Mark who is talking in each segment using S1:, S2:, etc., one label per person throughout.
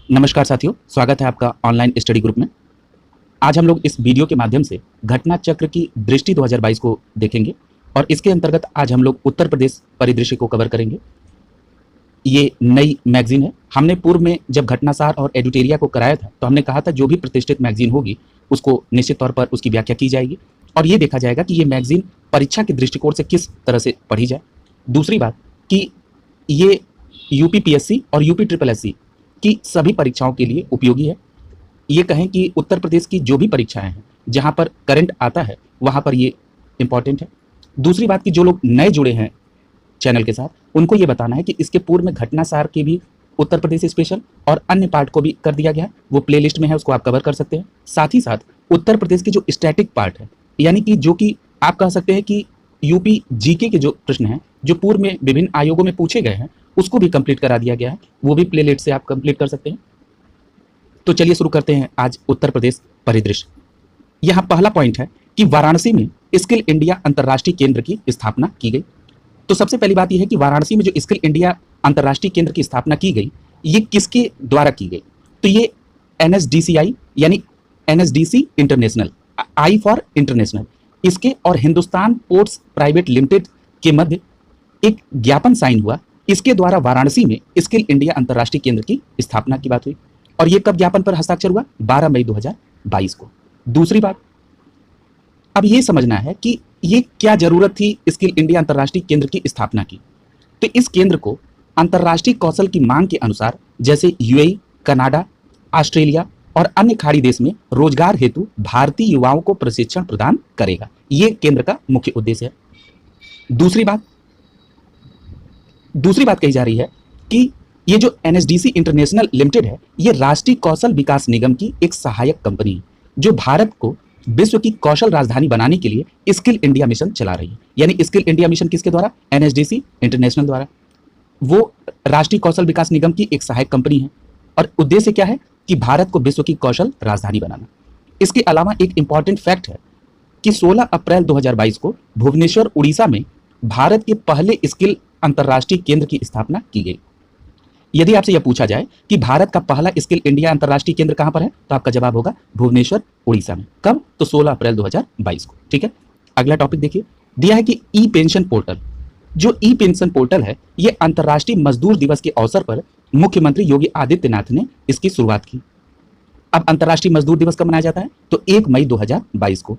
S1: नमस्कार साथियों, स्वागत है आपका ऑनलाइन स्टडी ग्रुप में। आज हम लोग इस वीडियो के माध्यम से घटना चक्र की दृष्टि 2022 को देखेंगे और इसके अंतर्गत आज हम लोग उत्तर प्रदेश परिदृश्य को कवर करेंगे। ये नई मैगजीन है। हमने पूर्व में जब घटनासार और एडिटोरिया को कराया था तो हमने कहा था जो भी प्रतिष्ठित मैगजीन होगी उसको निश्चित तौर पर उसकी व्याख्या की जाएगी और ये देखा जाएगा कि ये मैगजीन परीक्षा के दृष्टिकोण से किस तरह से पढ़ी जाए। दूसरी बात कि ये यूपीपीएससी और यूपी ट्रिपल एससी की सभी परीक्षाओं के लिए उपयोगी है। ये कहें कि उत्तर प्रदेश की जो भी परीक्षाएं हैं जहां पर करंट आता है वहां पर ये इंपॉर्टेंट है। दूसरी बात कि जो लोग नए जुड़े हैं चैनल के साथ उनको ये बताना है कि इसके पूर्व में घटनासार के भी उत्तर प्रदेश स्पेशल और अन्य पार्ट को भी कर दिया गया है, वो प्लेलिस्ट में है, उसको आप कवर कर सकते हैं। साथ ही साथ उत्तर प्रदेश की जो स्टैटिक पार्ट है, यानी कि जो कि आप कह सकते हैं कि यूपी जीके के जो प्रश्न हैं जो पूर्व में विभिन्न आयोगों में पूछे गए हैं उसको भी कंप्लीट करा दिया गया है, वो भी प्लेलिस्ट से आप कंप्लीट कर सकते हैं। तो चलिए शुरू करते हैं आज उत्तर प्रदेश परिदृश्य। यहाँ पहला पॉइंट है कि वाराणसी में स्किल इंडिया अंतर्राष्ट्रीय केंद्र की स्थापना की गई। तो सबसे पहली बात यह है कि वाराणसी में जो स्किल इंडिया अंतर्राष्ट्रीय केंद्र की स्थापना की गई ये किसके द्वारा की गई? तो ये एनएसडीसीआई यानी NSDC international, I for international, इसके और हिंदुस्तान पोर्ट्स प्राइवेट लिमिटेड के मध्य एक ज्ञापन साइन हुआ। इसके द्वारा वाराणसी में स्किल इंडिया अंतर्राष्ट्रीय केंद्र की स्थापना की बात हुई और ये कब ज्ञापन पर हस्ताक्षर हुआ? 12 मई 2022 को। दूसरी बात, अब ये समझना है कि ये क्या जरूरत थी स्किल इंडिया अंतर्राष्ट्रीय केंद्र की स्थापना की। तो इस केंद्र को अंतर्राष्ट्रीय कौशल की मांग के अनुसार जैसे यूएई, कनाडा, ऑस्ट्रेलिया और अन्य खाड़ी देश में रोजगार हेतु भारतीय युवाओं को प्रशिक्षण प्रदान करेगा। ये केंद्र का मुख्य उद्देश्य है। दूसरी बात कही जा रही है कि ये जो एनएसडीसी इंटरनेशनल लिमिटेड है ये राष्ट्रीय कौशल विकास निगम की एक सहायक कंपनी है जो भारत को विश्व की कौशल राजधानी बनाने के लिए स्किल इंडिया मिशन चला रही है। यानी स्किल इंडिया मिशन किसके द्वारा? एनएसडीसी इंटरनेशनल द्वारा। वो राष्ट्रीय कौशल विकास निगम की एक सहायक कंपनी है और उद्देश्य क्या है कि भारत को विश्व की कौशल राजधानी बनाना। इसके अलावा एक इंपॉर्टेंट फैक्ट है कि 16 अप्रैल 2022 को भुवनेश्वर उड़ीसा में भारत के पहले स्किल अंतर्राष्ट्रीय केंद्र की स्थापना की गई। यदि आपसे यह पूछा जाए कि भारत का पहला स्किल इंडिया अंतर्राष्ट्रीय केंद्र कहां पर है तो आपका जवाब होगा भुवनेश्वर उड़ीसा में। कब? तो 16 अप्रैल 2022 को। ठीक है, अगला टॉपिक देखिए, दिया है कि ई पेंशन पोर्टल। जो ई पेंशन पोर्टल है यह अंतर्राष्ट्रीय मजदूर दिवस के अवसर पर मुख्यमंत्री योगी आदित्यनाथ ने इसकी शुरुआत की। अब अंतर्राष्ट्रीय मजदूर दिवस कब मनाया जाता है? तो 1 मई 2022 को।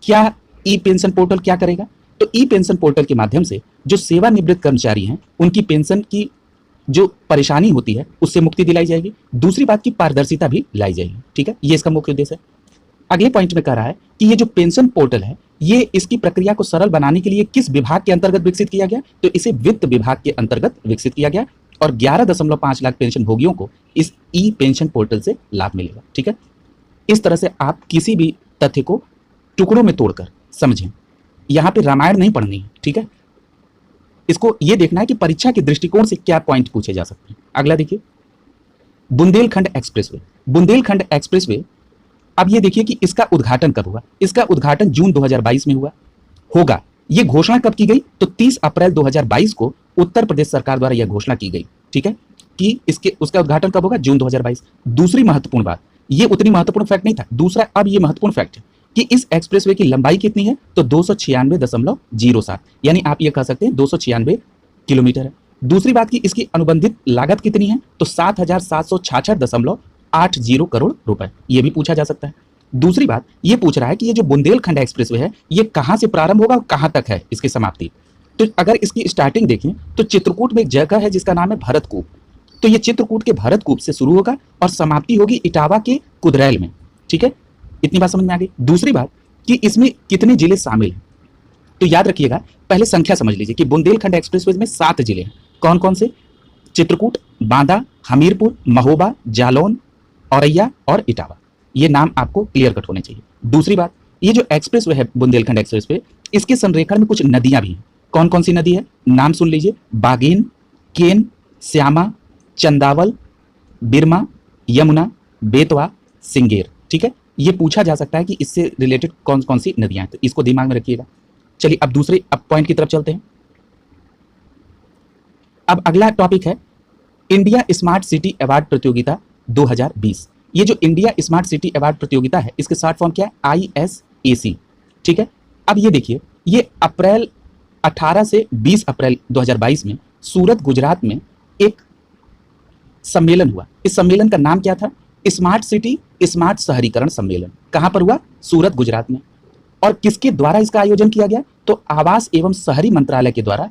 S1: क्या ई पेंशन पोर्टल क्या करेगा? तो ई पेंशन पोर्टल के माध्यम से जो सेवानिवृत्त कर्मचारी हैं उनकी पेंशन की जो परेशानी होती है उससे मुक्ति दिलाई जाएगी। दूसरी बात की पारदर्शिता भी लाई जाएगी। ठीक है, ये इसका मुख्य उद्देश्य है। अगले पॉइंट में कह रहा है कि ये जो पेंशन पोर्टल है ये इसकी प्रक्रिया को सरल बनाने के लिए किस विभाग के अंतर्गत विकसित किया गया? तो इसे वित्त विभाग के अंतर्गत विकसित किया गया और 11.5 लाख पेंशन भोगियों को इस ई पेंशन पोर्टल से लाभ मिलेगा। ठीक है, इस तरह से आप किसी भी तथ्य को टुकड़ों में तोड़कर समझें। यहां पे रामायण नहीं पढ़नी है। ठीक है, इसको यह देखना है कि परीक्षा के दृष्टिकोण से क्या पॉइंट पूछे जा सकते हैं। अगला देखिए, बुंदेलखंड एक्सप्रेसवे। बुंदेलखंड एक्सप्रेसवे, अब ये देखिए कि इसका उद्घाटन कब हुआ? इसका उद्घाटन जून 2022 में हुआ होगा। यह घोषणा कब की गई? तो 30 अप्रैल 2022 को उत्तर प्रदेश सरकार द्वारा यह घोषणा की गई। ठीक है, कि उसका उद्घाटन कब होगा? जून 2022। दूसरी महत्वपूर्ण बात, ये उतनी महत्वपूर्ण फैक्ट नहीं था। दूसरा, अब ये महत्वपूर्ण फैक्ट है कि इस एक्सप्रेसवे की लंबाई कितनी है? तो 296.07, यानी आप ये कह सकते हैं 296 किलोमीटर है। दूसरी बात की इसकी अनुबंधित लागत कितनी है? तो 7,766.80 करोड़ रुपए। ये भी पूछा जा सकता है। दूसरी बात ये पूछ रहा है कि ये जो बुंदेलखंड एक्सप्रेसवे है ये कहां से प्रारंभ होगा और कहां तक है इसकी समाप्ति? तो अगर इसकी स्टार्टिंग देखें तो चित्रकूट में एक जगह है जिसका नाम है भरतकूप। तो ये चित्रकूट के भरतकूप से शुरू होगा और समाप्ति होगी इटावा के कुदरैल में। ठीक है, इतनी बात समझ में आ गई। दूसरी बात कि इसमें कितने जिले शामिल हैं? तो याद रखिएगा, पहले संख्या समझ लीजिए कि बुंदेलखंड एक्सप्रेसवे में 7 जिले हैं। कौन कौन से? चित्रकूट, बांदा, हमीरपुर, महोबा, जालौन, औरैया और इटावा। ये नाम आपको क्लियर कट होने चाहिए। दूसरी बात, ये जो एक्सप्रेसवे है बुंदेलखंड एक्सप्रेसवे, इसके संरेखण में कुछ नदियां भी हैं। कौन कौन सी नदी है? नाम सुन लीजिए, बागेन, केन, श्यामा, चंदावल, बिरमा, यमुना, बेतवा, सिंगेर। ठीक है, ये पूछा जा सकता है कि इससे रिलेटेड कौन कौन सी नदियां हैं, तो इसको दिमाग में रखिएगा। चलिए अब दूसरे पॉइंट की तरफ चलते हैं। अब अगला टॉपिक है इंडिया स्मार्ट सिटी अवार्ड प्रतियोगिता 2020। ये जो इंडिया स्मार्ट सिटी अवार्ड प्रतियोगिता है, इसके शॉर्ट फॉर्म क्या है? ISAC। ठीक है। अब ये देखिए, ये अप्रैल 18 से 20 अप्रैल 2022 में सूरत गुजरात में एक सम्मेलन हुआ। इस सम्मेलन का नाम क्या था? स्मार्ट सिटी स्मार्ट शहरीकरण सम्मेलन। कहां पर हुआ? सूरत गुजरात में। और किसके द्वारा इसका आयोजन किया गया? तो आवास एवं शहरी मंत्रालय के द्वारा।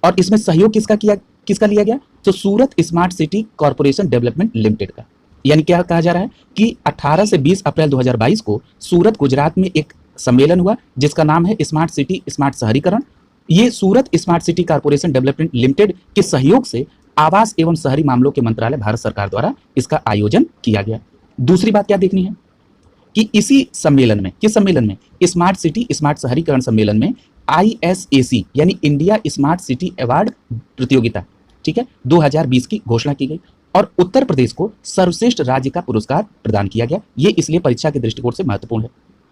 S1: और इसमें सहयोग किसका लिया गया? तो Surat smart city corporation development limited का। यानी क्या कहा जा रहा है कि 18 से 20 अप्रैल 2022 को सूरत गुजरात में एक सम्मेलन हुआ जिसका नाम है स्मार्ट सिटी स्मार्ट शहरीकरण। ये Surat smart city corporation development limited के सहयोग से आवास एवं शहरी मामलों के मंत्रालय भारत सरकार द्वारा इसका आयोजन किया गया। दूसरी बात क्या देखनी है कि इसी सम्मेलन में, किस सम्मेलन में? स्मार्ट सिटी स्मार्ट शहरीकरण सम्मेलन में ISAC यानी इंडिया स्मार्ट सिटी अवार्ड प्रतियोगिता, ठीक है, 2020 की घोषणा की गई और उत्तर प्रदेश को सर्वश्रेष्ठ राज्य का पुरस्कार प्रदान किया गया। ये इसलिए परीक्षा के दृष्टिकोण से महत्वपूर्ण है।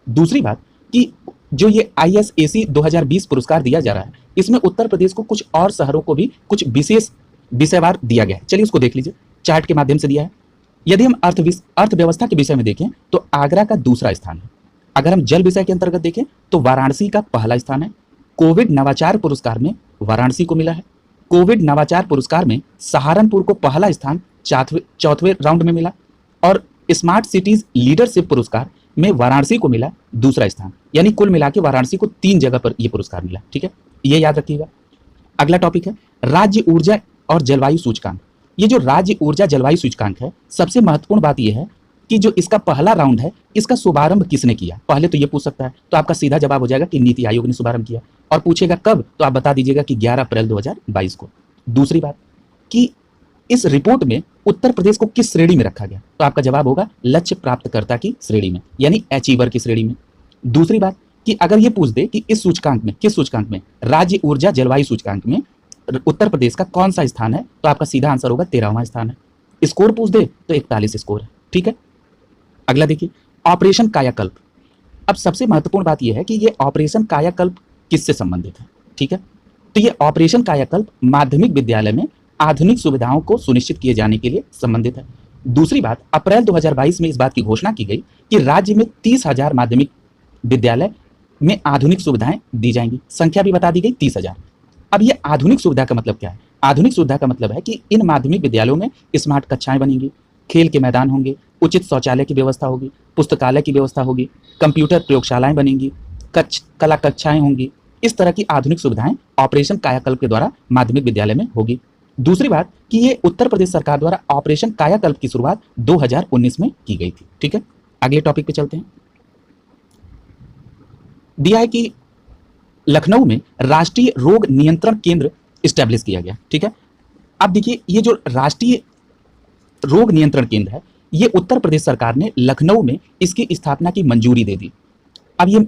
S1: दूसरी बात कि जो ये ISAC 2020 पुरस्कार दिया जा रहा है, इसमें उत्तर प्रदेश को कुछ और शहरों को भी कुछ विशेष विषयवार दिया गया है। चलिए उसको देख लीजिए, चार्ट के माध्यम से दिया है। यदि हम अर्थव्यवस्था के विषय में देखें तो आगरा का दूसरा स्थान है। अगर हम जल विषय के अंतर्गत देखें तो वाराणसी का पहला स्थान है। कोविड नवाचार पुरस्कार में वाराणसी को मिला है। कोविड नवाचार पुरस्कार में सहारनपुर को पहला स्थान चौथे राउंड में मिला और स्मार्ट सिटीज लीडरशिप पुरस्कार में वाराणसी को मिला दूसरा स्थान। यानी कुल मिला के वाराणसी को 3 जगह पर यह पुरस्कार मिला। ठीक है, ये याद रखिएगा। अगला टॉपिक है राज्य ऊर्जा और जलवायु सूचकांक। ये जो राज्य ऊर्जा जलवायु सूचकांक है, सबसे महत्वपूर्ण बात यह है कि जो इसका पहला राउंड है, इसका शुभारंभ किसने किया? पहले तो ये पूछ सकता है, तो आपका सीधा जवाब हो जाएगा कि नीति आयोग ने शुभारंभ किया। और पूछेगा कब, तो आप बता दीजिएगा कि 11 अप्रैल 2022 को। दूसरी बात कि इस रिपोर्ट में उत्तर प्रदेश को किस श्रेणी में रखा गया? तो आपका जवाब होगा लक्ष्य प्राप्तकर्ता की श्रेणी में, यानी अचीवर की श्रेणी में। दूसरी बात कि अगर ये पूछ दे कि इस सूचकांक में, किस सूचकांक में, राज्य ऊर्जा जलवायु सूचकांक में उत्तर प्रदेश का कौन सा स्थान है, तो आपका सीधा आंसर होगा 13वां स्थान है। स्कोर पूछ दे तो 41 स्कोर है। ठीक है, अगला देखिए ऑपरेशन कायाकल्प। अब सबसे महत्वपूर्ण बात यह है कि ये ऑपरेशन कायाकल्प किससे संबंधित है? ठीक है, तो ये ऑपरेशन कायाकल्प माध्यमिक विद्यालय में आधुनिक सुविधाओं को सुनिश्चित किए जाने के लिए संबंधित है। दूसरी बात, अप्रैल 2022 में इस बात की घोषणा की गई कि राज्य में 30,000 माध्यमिक विद्यालय में आधुनिक सुविधाएं दी जाएंगी। संख्या भी बता दी गई 30,000। अब ये आधुनिक सुविधा का मतलब क्या है? आधुनिक सुविधा का मतलब है कि इन माध्यमिक विद्यालयों में स्मार्ट कक्षाएं बनेंगी, खेल के मैदान होंगे, उचित शौचालय की व्यवस्था होगी, पुस्तकालय की व्यवस्था होगी, कंप्यूटर प्रयोगशालाएं बनेंगी, कला कक्षाएं होंगी। इस तरह की आधुनिक सुविधाएं ऑपरेशन कायाकल्प के द्वारा माध्यमिक विद्यालय में होगी। दूसरी बात कि ये उत्तर प्रदेश सरकार द्वारा ऑपरेशन कायाकल्प की शुरुआत 2019 में की गई थी। ठीक है, अगले टॉपिक पे चलते हैं। दिया है कि लखनऊ में राष्ट्रीय रोग नियंत्रण केंद्र स्टैब्लिश किया गया। ठीक है, अब देखिए ये जो राष्ट्रीय रोग नियंत्रण केंद्र है, ये उत्तर प्रदेश सरकार ने लखनऊ में इसकी स्थापना की मंजूरी दे दी। अब ये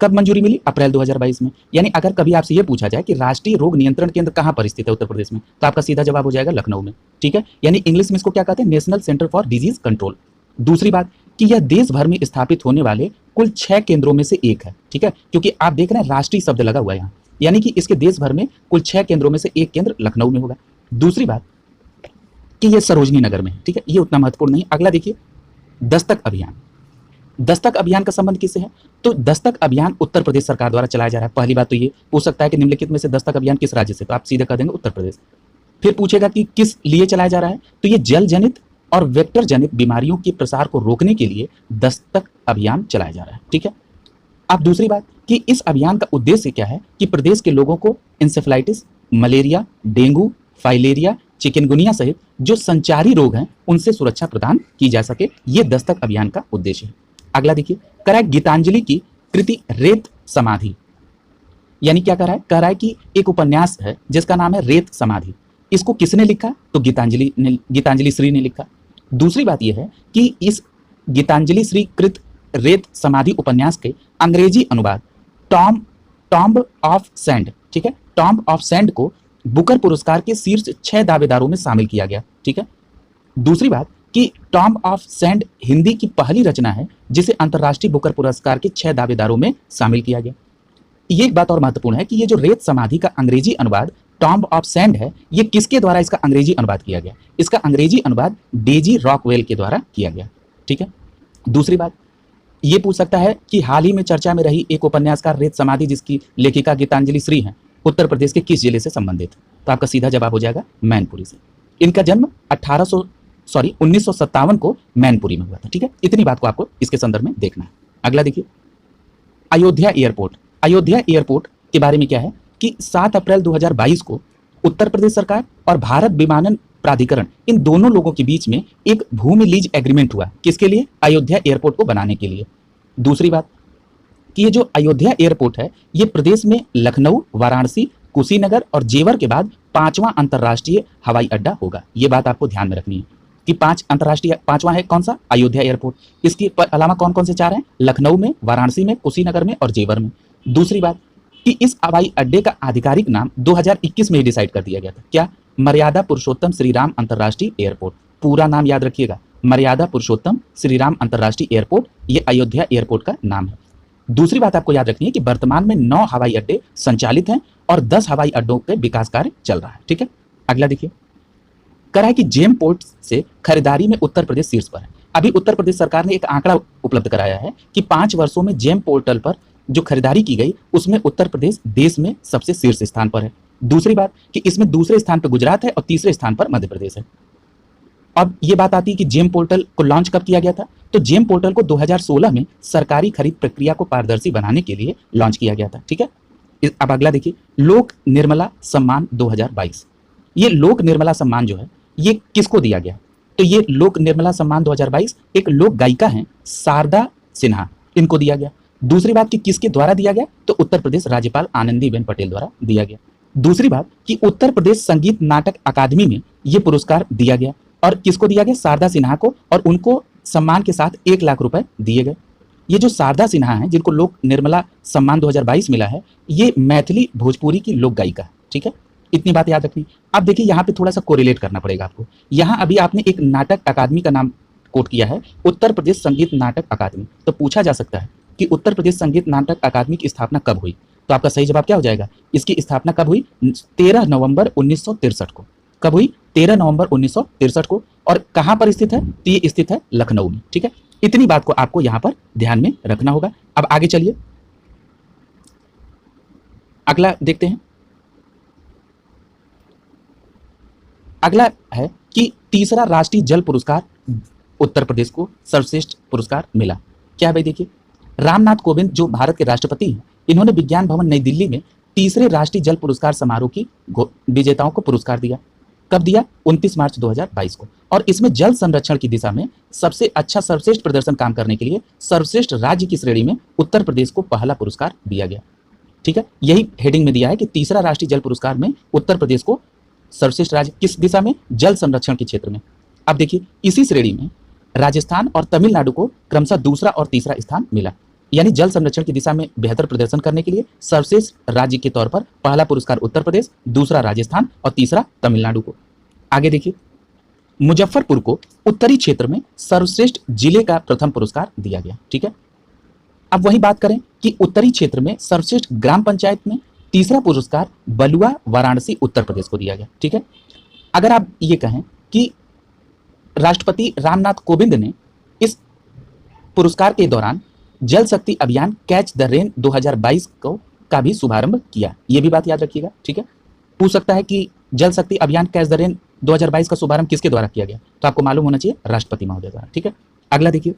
S1: कब मंजूरी मिली? अप्रैल 2022 में। यानी अगर कभी आपसे ये पूछा जाए कि राष्ट्रीय रोग नियंत्रण केंद्र कहां पर स्थित है उत्तर प्रदेश में, तो आपका सीधा जवाब हो जाएगा लखनऊ में। ठीक है, यानी इंग्लिश में इसको क्या कहते हैं? National centre for disease control. दूसरी बात कि यह देश भर में स्थापित होने वाले कुल 6 केंद्रों में से एक है। ठीक है, क्योंकि आप देख रहे हैं राष्ट्रीय शब्द लगा हुआ है यहाँ, यानी कि इसके देश भर में कुल 6 केंद्रों में से एक केंद्र लखनऊ में होगा। दूसरी बात कि यह सरोजनी नगर में है। ठीक है, ये उतना महत्वपूर्ण नहीं। अगला देखिए दस्तक अभियान। दस्तक अभियान का संबंध किससे है? तो दस्तक अभियान उत्तर प्रदेश सरकार द्वारा चलाया जा रहा है। पहली बात तो ये पूछ सकता है कि निम्नलिखित में से दस्तक अभियान किस राज्य से, तो आप सीधे कह देंगे उत्तर प्रदेश। फिर पूछेगा कि किस लिए चलाया जा रहा है, तो ये जल जनित और वेक्टर जनित बीमारियों के प्रसार को रोकने के लिए दस्तक अभियान चलाया जा रहा है। ठीक है, अब दूसरी बात कि इस अभियान का उद्देश्य क्या है कि प्रदेश के लोगों को encephalitis, malaria, dengue, filaria, chikungunya सहित जो संचारी रोग हैं उनसे सुरक्षा प्रदान की जा सके। ये दस्तक अभियान का उद्देश्य है। अगला देखिए, कह रहा है गीतांजलि की कृति रेत समाधि। यानी क्या कह रहा है? कह रहा है कि एक उपन्यास है जिसका नाम है रेत समाधि। इसको किसने लिखा? तो गीतांजलि श्री ने लिखा। दूसरी बात यह है कि इस गीतांजलि श्री कृत रेत समाधि उपन्यास के अंग्रेजी अनुवाद टॉम्ब ऑफ सैंड, ठीक है, टॉम्ब ऑफ सैंड को बुकर पुरस्कार के शीर्ष 6 दावेदारों में शामिल किया गया। ठीक है, दूसरी बात कि टॉम्ब ऑफ सैंड हिंदी की पहली रचना है जिसे अंतर्राष्ट्रीय बुकर पुरस्कार के 6 दावेदारों में शामिल किया गया। ये एक बात और महत्वपूर्ण है कि ये जो रेत समाधि का अंग्रेजी अनुवाद टॉम्ब ऑफ सैंड है, ये किसके द्वारा इसका अंग्रेजी अनुवाद किया गया? इसका अंग्रेजी अनुवाद डेजी रॉकवेल के द्वारा किया गया। ठीक है। दूसरी बात ये पूछ सकता है कि हाल ही में चर्चा में रही एक उपन्यासकार रेत समाधि जिसकी लेखिका गीतांजलि श्री हैं, उत्तर प्रदेश के किस जिले से संबंधित? तो आपका सीधा जवाब हो जाएगा मैनपुरी से। इनका जन्म 1957 को मैनपुरी में हुआ था। ठीक है, इतनी बात को आपको इसके संदर्भ में देखना है। अगला देखिए, अयोध्या एयरपोर्ट। अयोध्या एयरपोर्ट के बारे में क्या है कि 7 अप्रैल 2022 को उत्तर प्रदेश सरकार और भारत विमानन प्राधिकरण, इन दोनों लोगों के बीच में एक भूमि लीज एग्रीमेंट हुआ। किसके लिए? अयोध्या एयरपोर्ट को बनाने के लिए। दूसरी बात कि ये जो अयोध्या एयरपोर्ट है, ये प्रदेश में लखनऊ, वाराणसी, कुशीनगर और जेवर के बाद 5वां अंतर्राष्ट्रीय हवाई अड्डा होगा। ये बात आपको ध्यान में रखनी है कि 5 अंतर्राष्ट्रीय, 5वां है कौन सा? अयोध्या एयरपोर्ट। इसके अलावा कौन कौन से 4 हैं? लखनऊ में, वाराणसी में, कुशीनगर में और जेवर में। दूसरी बात कि इस हवाई अड्डे का आधिकारिक नाम 2021 में ही डिसाइड कर दिया गया था। क्या? मर्यादा पुरुषोत्तम श्रीराम अंतर्राष्ट्रीय एयरपोर्ट। पूरा नाम याद रखिएगा, मर्यादा पुरुषोत्तम श्रीराम अंतर्राष्ट्रीय एयरपोर्ट, ये अयोध्या एयरपोर्ट का नाम है। दूसरी बात आपको याद रखनी है कि वर्तमान में 9 हवाई अड्डे संचालित हैं और 10 हवाई अड्डों के विकास कार्य चल रहा है। ठीक है। अगला देखिए, कह रहा है कि जेम पोर्ट से खरीदारी में उत्तर प्रदेश शीर्ष पर है। अभी उत्तर प्रदेश सरकार ने एक आंकड़ा उपलब्ध कराया है कि 5 वर्षों में जेम पोर्टल पर जो खरीदारी की गई उसमें उत्तर प्रदेश देश में सबसे शीर्ष स्थान पर है। दूसरी बात कि इसमें दूसरे स्थान पर गुजरात है और तीसरे स्थान पर मध्य प्रदेश है। अब ये बात आती है कि जेम पोर्टल को लॉन्च कब किया गया था? तो जेम पोर्टल को 2016 में सरकारी खरीद प्रक्रिया को पारदर्शी बनाने के लिए लॉन्च किया गया था। ठीक है। अब अगला देखिए, लोक निर्मला सम्मान 2022। ये लोक निर्मला सम्मान जो है ये किसको दिया गया? तो ये लोक निर्मला सम्मान 2022 एक लोक गायिका हैं शारदा सिन्हा, इनको दिया गया। दूसरी बात कि किसके द्वारा दिया गया? तो उत्तर प्रदेश राज्यपाल आनंदीबेन पटेल द्वारा दिया गया। दूसरी बात कि उत्तर प्रदेश संगीत नाटक अकादमी में ये पुरस्कार दिया गया और किसको दिया गया? शारदा सिन्हा को, और उनको सम्मान के साथ 1 लाख रुपए दिए गए। ये जो शारदा सिन्हा हैं जिनको लोक निर्मला सम्मान 2022 मिला है, ये मैथिली भोजपुरी की लोक गायिका है। ठीक है, इतनी बात याद रखनी। अब देखिए यहाँ पे थोड़ा सा कोरिलेट करना पड़ेगा आपको। यहाँ अभी आपने एक नाटक अकादमी का नाम कोट किया है, उत्तर प्रदेश संगीत नाटक अकादमी। तो पूछा जा सकता है कि उत्तर प्रदेश संगीत नाटक अकादमी की स्थापना कब हुई? तो आपका सही जवाब क्या हो जाएगा? इसकी स्थापना कब हुई? 13 नवंबर 1963 को। कब हुई? 13 नवंबर 1963 को। और कहां पर स्थित है? तो ये स्थित है लखनऊ में। ठीक है, इतनी बात को आपको यहां पर ध्यान में रखना होगा। अब आगे चलिए, अगला देखते हैं। अगला है कि तीसरा राष्ट्रीय जल पुरस्कार उत्तर प्रदेश को सर्वश्रेष्ठ पुरस्कार मिला। क्या है भाई? देखिए, रामनाथ कोविंद जो भारत के राष्ट्रपति हैं, इन्होंने विज्ञान भवन नई दिल्ली में तीसरे राष्ट्रीय जल पुरस्कार समारोह की विजेताओं को पुरस्कार दिया। कब दिया? 29 मार्च 2022 को। और इसमें जल संरक्षण की दिशा में सबसे अच्छा सर्वश्रेष्ठ प्रदर्शन काम करने के लिए सर्वश्रेष्ठ राज्य की श्रेणी में उत्तर प्रदेश को पहला पुरस्कार दिया गया। ठीक है, यही हेडिंग में दिया है कि तीसरा राष्ट्रीय जल पुरस्कार में उत्तर प्रदेश को सर्वश्रेष्ठ राज्य किस दिशा में? जल संरक्षण के क्षेत्र में। अब देखिए, इसी श्रेणी में राजस्थान और तमिलनाडु को क्रमशः दूसरा और तीसरा स्थान मिला। यानी जल संरक्षण की दिशा में बेहतर प्रदर्शन करने के लिए सर्वश्रेष्ठ राज्य के तौर पर पहला पुरस्कार उत्तर प्रदेश, दूसरा राजस्थान और तीसरा तमिलनाडु को। आगे देखिए, मुजफ्फरपुर को उत्तरी क्षेत्र में सर्वश्रेष्ठ जिले का प्रथम पुरस्कार दिया गया। ठीक है, अब वही बात करें कि उत्तरी क्षेत्र में सर्वश्रेष्ठ ग्राम पंचायत में तीसरा पुरस्कार बलुआ, वाराणसी, उत्तर प्रदेश को दिया गया। ठीक है, अगर आप ये कहें कि राष्ट्रपति रामनाथ कोविंद ने इस पुरस्कार के दौरान जल शक्ति अभियान कैच द रेन 2022 का भी शुभारंभ किया, ये भी बात याद रखिएगा। ठीक है, पूछ सकता है कि जल शक्ति अभियान कैच द रेन 2022 का शुभारंभ किसके द्वारा किया गया? तो आपको मालूम होना चाहिए, राष्ट्रपति महोदय द्वारा। ठीक है, अगला देखिए,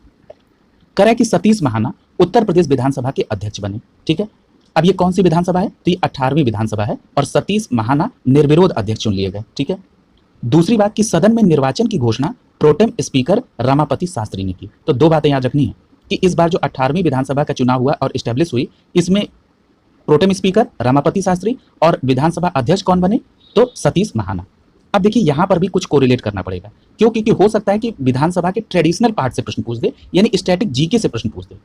S1: कह रहा है कि सतीश महाना उत्तर प्रदेश विधानसभा के अध्यक्ष बने। ठीक है, अब ये कौन सी विधानसभा है? तो ये 18वीं विधानसभा है और सतीश महाना निर्विरोध अध्यक्ष चुन लिए गए। ठीक है, दूसरी बात कि सदन में निर्वाचन की घोषणा प्रोटेम स्पीकर रमापति शास्त्री ने की। तो 2 बातें याद रखनी है कि इस बार जो 18वीं विधानसभा का चुनाव हुआ और एस्टेब्लिश हुई, इसमें प्रोटेम स्पीकर रमापति शास्त्री और विधानसभा अध्यक्ष कौन बने? तो सतीश महाना। अब देखिए, यहां पर भी कुछ कोरिलेट करना पड़ेगा, क्यों? क्योंकि हो सकता है कि विधानसभा के ट्रेडिशनल पार्ट से प्रश्न पूछ दे, यानी स्टैटिक जीके से प्रश्न पूछ दे।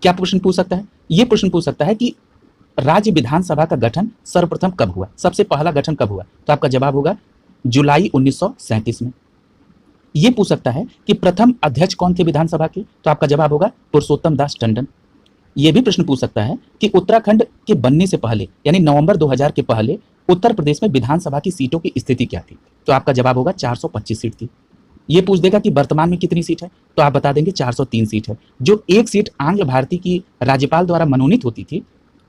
S1: क्या प्रश्न पूछ सकता है? ये प्रश्न पूछ सकता है कि राज्य विधानसभा का गठन सर्वप्रथम कब हुआ, सबसे पहला गठन कब हुआ? तो आपका जवाब होगा जुलाई 1937 में। ये पूछ सकता है कि प्रथम अध्यक्ष कौन थे विधानसभा के? तो आपका जवाब होगा पुरुषोत्तम दास टंडन। ये भी प्रश्न पूछ सकता है कि उत्तराखंड के बनने से पहले यानी नवंबर 2000 के पहले उत्तर प्रदेश में विधानसभा की सीटों की स्थिति क्या थी? तो आपका जवाब होगा 425 सीट थी। ये पूछ देगा कि वर्तमान में कितनी सीट है, तो आप बता देंगे 403 सीट है। जो एक सीट आंग्ल भारती की राज्यपाल द्वारा मनोनीत होती थी,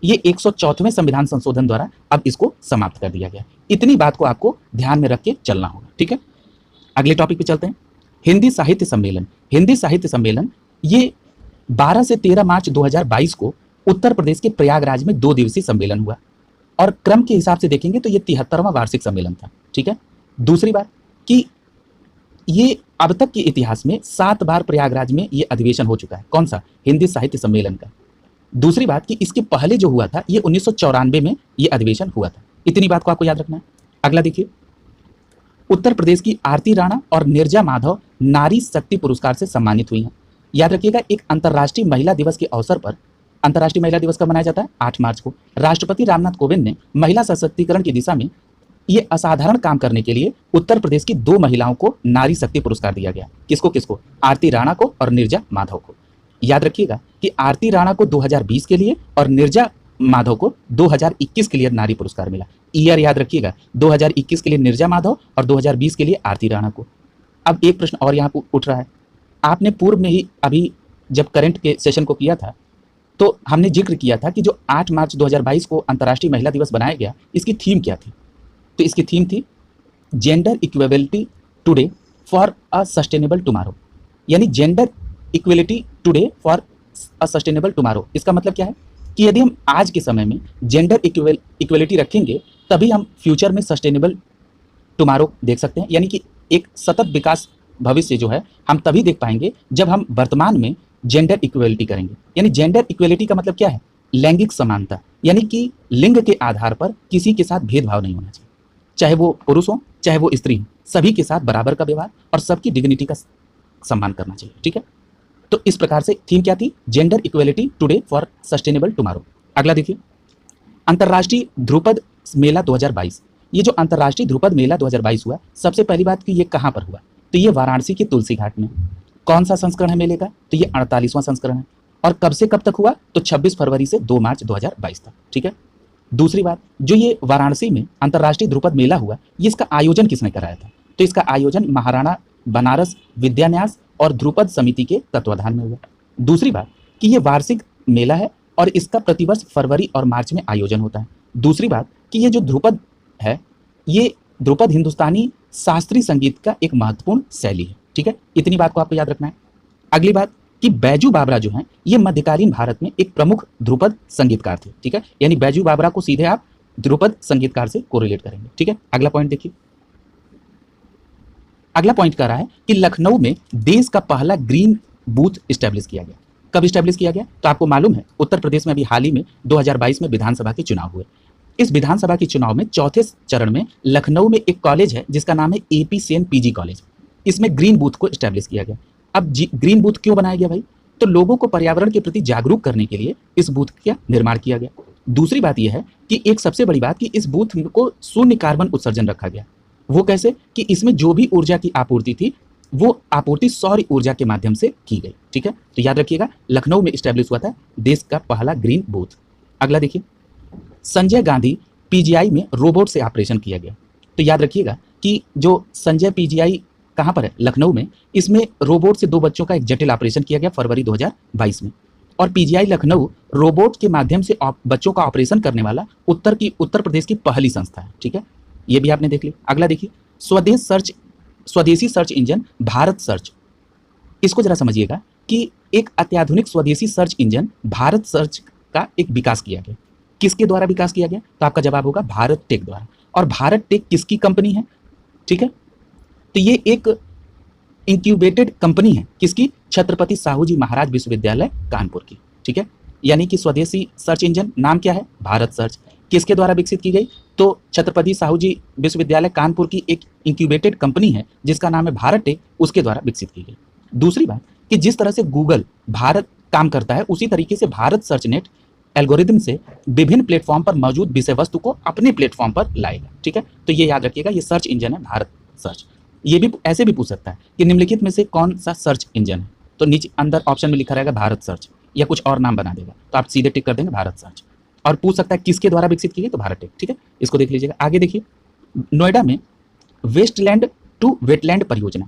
S1: ये 104वें संविधान संशोधन द्वारा अब इसको समाप्त कर दिया गया। इतनी बात को आपको ध्यान में रख के चलना होगा, ठीक है। अगले टॉपिक पे चलते हैं। हिंदी साहित्य सम्मेलन। हिंदी साहित्य सम्मेलन ये 12 से 13 मार्च 2022 को उत्तर प्रदेश के प्रयागराज में 2 दिवसीय सम्मेलन हुआ और क्रम के हिसाब से देखेंगे तो ये 73वां वार्षिक सम्मेलन था, ठीक है। दूसरी बात कि ये अब तक के इतिहास में 7 बार प्रयागराज में ये अधिवेशन हो चुका है। कौन सा? हिंदी साहित्य सम्मेलन का। दूसरी बात कि इसके पहले जो हुआ था ये 1994 में ये अधिवेशन हुआ था। इतनी बात को आपको याद रखना है। अगला देखिए, उत्तर प्रदेश की आरती राणा और नीरजा माधव नारी शक्ति पुरस्कार से सम्मानित हुई हैं। याद रखिएगा, एक अंतर्राष्ट्रीय महिला दिवस के अवसर पर, अंतर्राष्ट्रीय महिला दिवस कब मनाया जाता है? 8 मार्च को। राष्ट्रपति रामनाथ कोविंद ने महिला सशक्तिकरण की दिशा में ये असाधारण काम करने के लिए उत्तर प्रदेश की 2 महिलाओं को नारी शक्ति पुरस्कार दिया गया। किसको किसको? आरती राणा को और नीरजा माधव को। याद रखिएगा कि आरती राणा को 2020 के लिए और नीरजा माधव को 2021 के लिए नारी पुरस्कार मिला। ईयर याद रखिएगा, 2021 के लिए नीरजा माधव और 2020 के लिए आरती राणा को। अब एक प्रश्न और यहाँ उठ रहा है। आपने पूर्व में ही अभी जब करंट के सेशन को किया था तो हमने जिक्र किया था कि जो 8 मार्च 2022 को अंतर्राष्ट्रीय महिला दिवस बनाया गया, इसकी थीम क्या थी? तो इसकी थीम थी gender equality today for a sustainable tomorrow, यानी gender equality today for a sustainable tomorrow. इसका मतलब क्या है कि यदि हम आज के समय में जेंडर इक्वेलिटी रखेंगे तभी हम फ्यूचर में सस्टेनेबल टुमारो देख सकते हैं, यानी कि एक सतत विकास भविष्य जो है हम तभी देख पाएंगे जब हम वर्तमान में जेंडर इक्वेलिटी करेंगे। यानी जेंडर इक्वेलिटी का मतलब क्या है? लैंगिक समानता, यानी कि लिंग के आधार पर किसी के साथ भेदभाव नहीं होना चाहिए, चाहे वो पुरुष हो चाहे वो स्त्री हो, सभी के साथ बराबर का व्यवहार और सबकी डिग्निटी का सम्मान करना चाहिए, ठीक है। तो इस प्रकार से थीम क्या थी? Gender equality today for sustainable tomorrow. अगला देखिए, अंतर्राष्ट्रीय ध्रुपद मेला 2022। ये जो अंतर्राष्ट्रीय ध्रुपद मेला 2022 हुआ, सबसे पहली बात कि ये कहाँ पर हुआ? तो ये वाराणसी के तुलसी घाट में। कौन सा संस्करण है मेले का? तो ये 48वां संस्करण है। और कब से कब तक हुआ? तो 26 फरवरी से 2 मार्च 2022 तक, ठीक है। दूसरी बात, जो ये वाराणसी में अंतर्राष्ट्रीय ध्रुपद मेला हुआ, ये इसका आयोजन किसने कराया था? तो इसका आयोजन महाराणा बनारस विद्यान्यास और ध्रुपद समिति के तत्वाधान में हुआ। दूसरी बात कि ये वार्षिक मेला है और इसका प्रतिवर्ष फरवरी और मार्च में आयोजन होता है। दूसरी बात कि ये जो ध्रुपद है, ये ध्रुपद हिंदुस्तानी शास्त्रीय संगीत का एक महत्वपूर्ण शैली है, ठीक है। इतनी बात को आपको याद रखना है। अगली बात कि बैजू बावरा जो है ये मध्यकालीन भारत में एक प्रमुख ध्रुपद संगीतकार थे, ठीक है। यानी बैजू बावरा को सीधे आप ध्रुपद संगीतकार से कोरिलेट करेंगे, ठीक है। अगला पॉइंट देखिए, अगला पॉइंट कह रहा है कि लखनऊ में देश का पहला ग्रीन बूथ स्टैब्लिश किया गया। कब स्टैब्लिश किया गया? तो आपको मालूम है उत्तर प्रदेश में अभी हाल ही में 2022 में विधानसभा के चुनाव हुए। इस विधानसभा के चुनाव में चौथे चरण में लखनऊ में एक कॉलेज है जिसका नाम है एपी सेन पीजी कॉलेज। इसमें ग्रीन बूथ को स्टैब्लिश किया गया। अब ग्रीन बूथ क्यों बनाया गया भाई? तो लोगों को पर्यावरण के प्रति जागरूक करने के लिए इस बूथ का निर्माण किया गया। दूसरी बात यह है कि एक सबसे बड़ी बात कि इस बूथ को शून्य कार्बन उत्सर्जन रखा गया। वो कैसे? कि इसमें जो भी ऊर्जा की आपूर्ति थी वो आपूर्ति सौर ऊर्जा के माध्यम से की गई, ठीक है। तो याद रखिएगा, लखनऊ में स्टैब्लिश हुआ था देश का पहला ग्रीन बूथ। अगला देखिए, संजय गांधी पीजीआई में रोबोट से ऑपरेशन किया गया। तो याद रखिएगा कि जो संजय पीजीआई कहाँ पर है? लखनऊ में। इसमें रोबोट से 2 बच्चों का एक जटिल ऑपरेशन किया गया फरवरी 2022 में। और पीजीआई लखनऊ रोबोट के माध्यम से बच्चों का ऑपरेशन करने वाला उत्तर प्रदेश की पहली संस्था है, ठीक है। ये भी आपने देख लिया। अगला देखिए, स्वदेशी सर्च इंजन भारत सर्च। इसको जरा समझिएगा कि एक अत्याधुनिक स्वदेशी सर्च इंजन भारत सर्च का एक विकास किया गया। किसके द्वारा विकास किया गया? तो आपका जवाब होगा भारत टेक द्वारा। और भारत टेक किसकी कंपनी है? ठीक है, तो ये एक इंक्यूबेटेड कंपनी है। किसकी? छत्रपति साहू जी महाराज विश्वविद्यालय कानपुर की, ठीक है। यानी कि स्वदेशी सर्च इंजन नाम क्या है? भारत सर्च। किसके द्वारा विकसित की गई? तो छत्रपति साहू जी विश्वविद्यालय कानपुर की एक इंक्यूबेटेड कंपनी है जिसका नाम है भारत टेक, उसके द्वारा विकसित की गई। दूसरी बात कि जिस तरह से गूगल भारत काम करता है उसी तरीके से भारत सर्च नेट एल्गोरिदम से विभिन्न प्लेटफॉर्म पर मौजूद विषय वस्तु को अपने प्लेटफॉर्म पर लाएगा, ठीक है। तो ये याद रखिएगा, ये सर्च इंजन है भारत सर्च। ये भी ऐसे भी पूछ सकता है कि निम्नलिखित में से कौन सा सर्च इंजन है? तो नीचे अंदर ऑप्शन में लिखा रहेगा भारत सर्च। या कुछ और नाम बना देगा, तो आप सीधे टिक कर देंगे भारत सर्च। और पूछ सकता है किसके द्वारा विकसित की गई, तो भारत टेक। ठीक है, इसको देख लीजिएगा। आगे देखिए, नोएडा में वेस्टलैंड टू वेटलैंड परियोजना।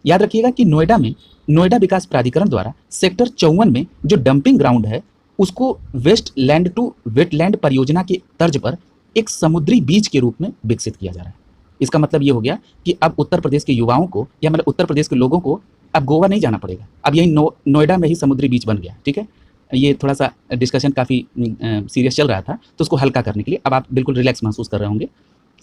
S1: याद रखिएगा कि नोएडा में नोएडा विकास प्राधिकरण द्वारा सेक्टर 54 में जो डंपिंग ग्राउंड है उसको वेस्टलैंड टू वेटलैंड परियोजना के तर्ज पर एक समुद्री बीच के रूप में विकसित किया जा रहा है। इसका मतलब ये हो गया कि अब उत्तर प्रदेश के युवाओं को या मतलब उत्तर प्रदेश के लोगों को अब गोवा नहीं जाना पड़ेगा, अब यही नोएडा में ही समुद्री बीच बन गया। ठीक है, ये थोड़ा सा डिस्कशन काफ़ी सीरियस चल रहा था, तो उसको हल्का करने के लिए अब आप बिल्कुल रिलैक्स महसूस कर रहे होंगे।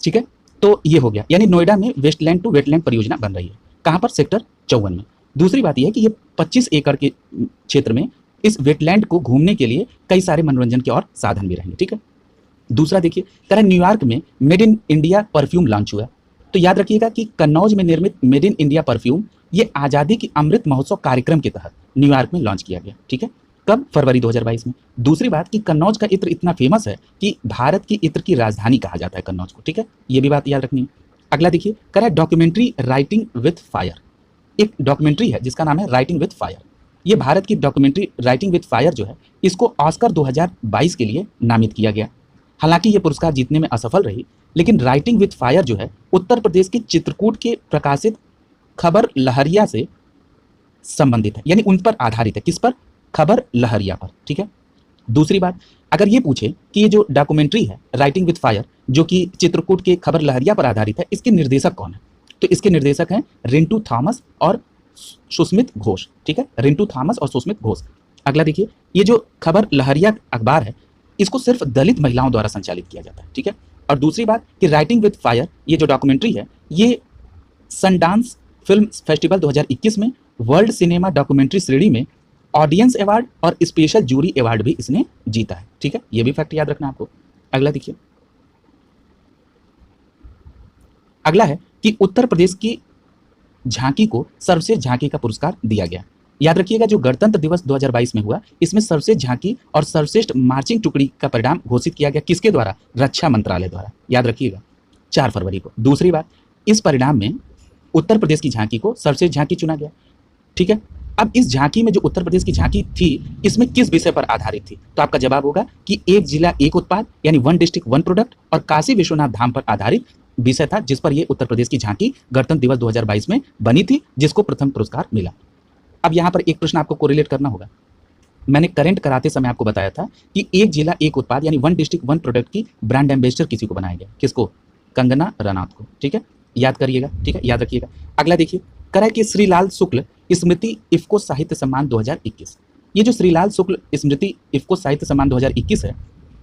S1: ठीक है, तो ये हो गया, यानी नोएडा में वेस्टलैंड टू वेटलैंड परियोजना बन रही है। कहाँ पर? सेक्टर 54 में। दूसरी बात यह है कि ये 25 एकड़ के क्षेत्र में इस वेटलैंड को घूमने के लिए कई सारे मनोरंजन के और साधन भी रहेंगे। ठीक है, दूसरा देखिए, कह रहा है न्यूयॉर्क में made in India perfume launch हुआ। तो याद रखिएगा कि कन्नौज में निर्मित मेड इन इंडिया परफ्यूम ये आज़ादी की अमृत महोत्सव कार्यक्रम के तहत न्यूयॉर्क में लॉन्च किया गया। ठीक है, कब? फरवरी 2022 में। दूसरी बात कि कन्नौज का इत्र इतना फेमस है कि भारत की इत्र की राजधानी कहा जाता है कन्नौज को। ठीक है, ये भी बात याद रखनी है। अगला देखिए, कह रहा है डॉक्यूमेंट्री राइटिंग विथ फायर। एक डॉक्यूमेंट्री है जिसका नाम है राइटिंग विथ फायर। ये भारत की डॉक्यूमेंट्री राइटिंग विथ फायर जो है इसको ऑस्कर 2022 के लिए नामित किया गया। हालांकि ये पुरस्कार जीतने में असफल रही, लेकिन राइटिंग विथ फायर जो है उत्तर प्रदेश के चित्रकूट के प्रकाशित खबर लहरिया से संबंधित है, यानी उन पर आधारित है। किस पर? खबर लहरिया पर। ठीक है, दूसरी बात, अगर ये पूछे कि ये जो डॉक्यूमेंट्री है राइटिंग विथ फायर जो कि चित्रकूट के खबर लहरिया पर आधारित है, इसके निर्देशक कौन है, तो इसके निर्देशक हैं रिंटू थॉमस और सुस्मित घोष। ठीक है, रिंटू थॉमस और सुस्मित घोष। अगला देखिए, ये जो खबर लहरिया अखबार है इसको सिर्फ दलित महिलाओं द्वारा संचालित किया जाता है। ठीक है, और दूसरी बात कि राइटिंग विथ फायर ये जो डॉक्यूमेंट्री है ये सनडांस फिल्म फेस्टिवल 2021 में वर्ल्ड सिनेमा डॉक्यूमेंट्री श्रेणी में ऑडियंस अवार्ड और स्पेशल जूरी अवार्ड भी इसने जीता है। ठीक है, ये भी फैक्ट याद रखना आपको। अगला देखिए, अगला है कि उत्तर प्रदेश की झांकी को सर्वश्रेष्ठ झांकी का पुरस्कार दिया गया। याद रखिएगा जो गणतंत्र दिवस 2022 में हुआ इसमें सर्वश्रेष्ठ झांकी और सर्वश्रेष्ठ मार्चिंग टुकड़ी का परिणाम घोषित किया गया। किसके द्वारा? रक्षा मंत्रालय द्वारा। याद रखिएगा 4 फरवरी को। दूसरी बात, इस परिणाम में उत्तर प्रदेश की झांकी को सर्वश्रेष्ठ झांकी चुना गया। ठीक है, अब इस झांकी में जो उत्तर प्रदेश की झांकी थी इसमें किस विषय पर आधारित थी, तो आपका जवाब होगा कि एक जिला एक उत्पाद यानी वन डिस्ट्रिक्ट वन प्रोडक्ट और काशी विश्वनाथ धाम पर आधारित विषय था, जिस पर यह उत्तर प्रदेश की झांकी गणतंत्र दिवस 2022 में बनी थी, जिसको प्रथम पुरस्कार मिला। अब यहाँ पर एक प्रश्न आपको कोरिलेट करना होगा। मैंने करंट कराते समय आपको बताया था कि एक जिला एक उत्पाद यानी वन डिस्ट्रिक्ट वन प्रोडक्ट की ब्रांड एम्बेसडर किसी को बनाया गया। किसको? कंगना रनौत को। ठीक है, याद करिएगा। ठीक है, याद रखिएगा। अगला देखिए, करा कि श्रीलाल शुक्ल स्मृति इफ्को साहित्य सम्मान 2021। ये जो श्रीलाल शुक्ल स्मृति इफ्को साहित्य सम्मान 2021 है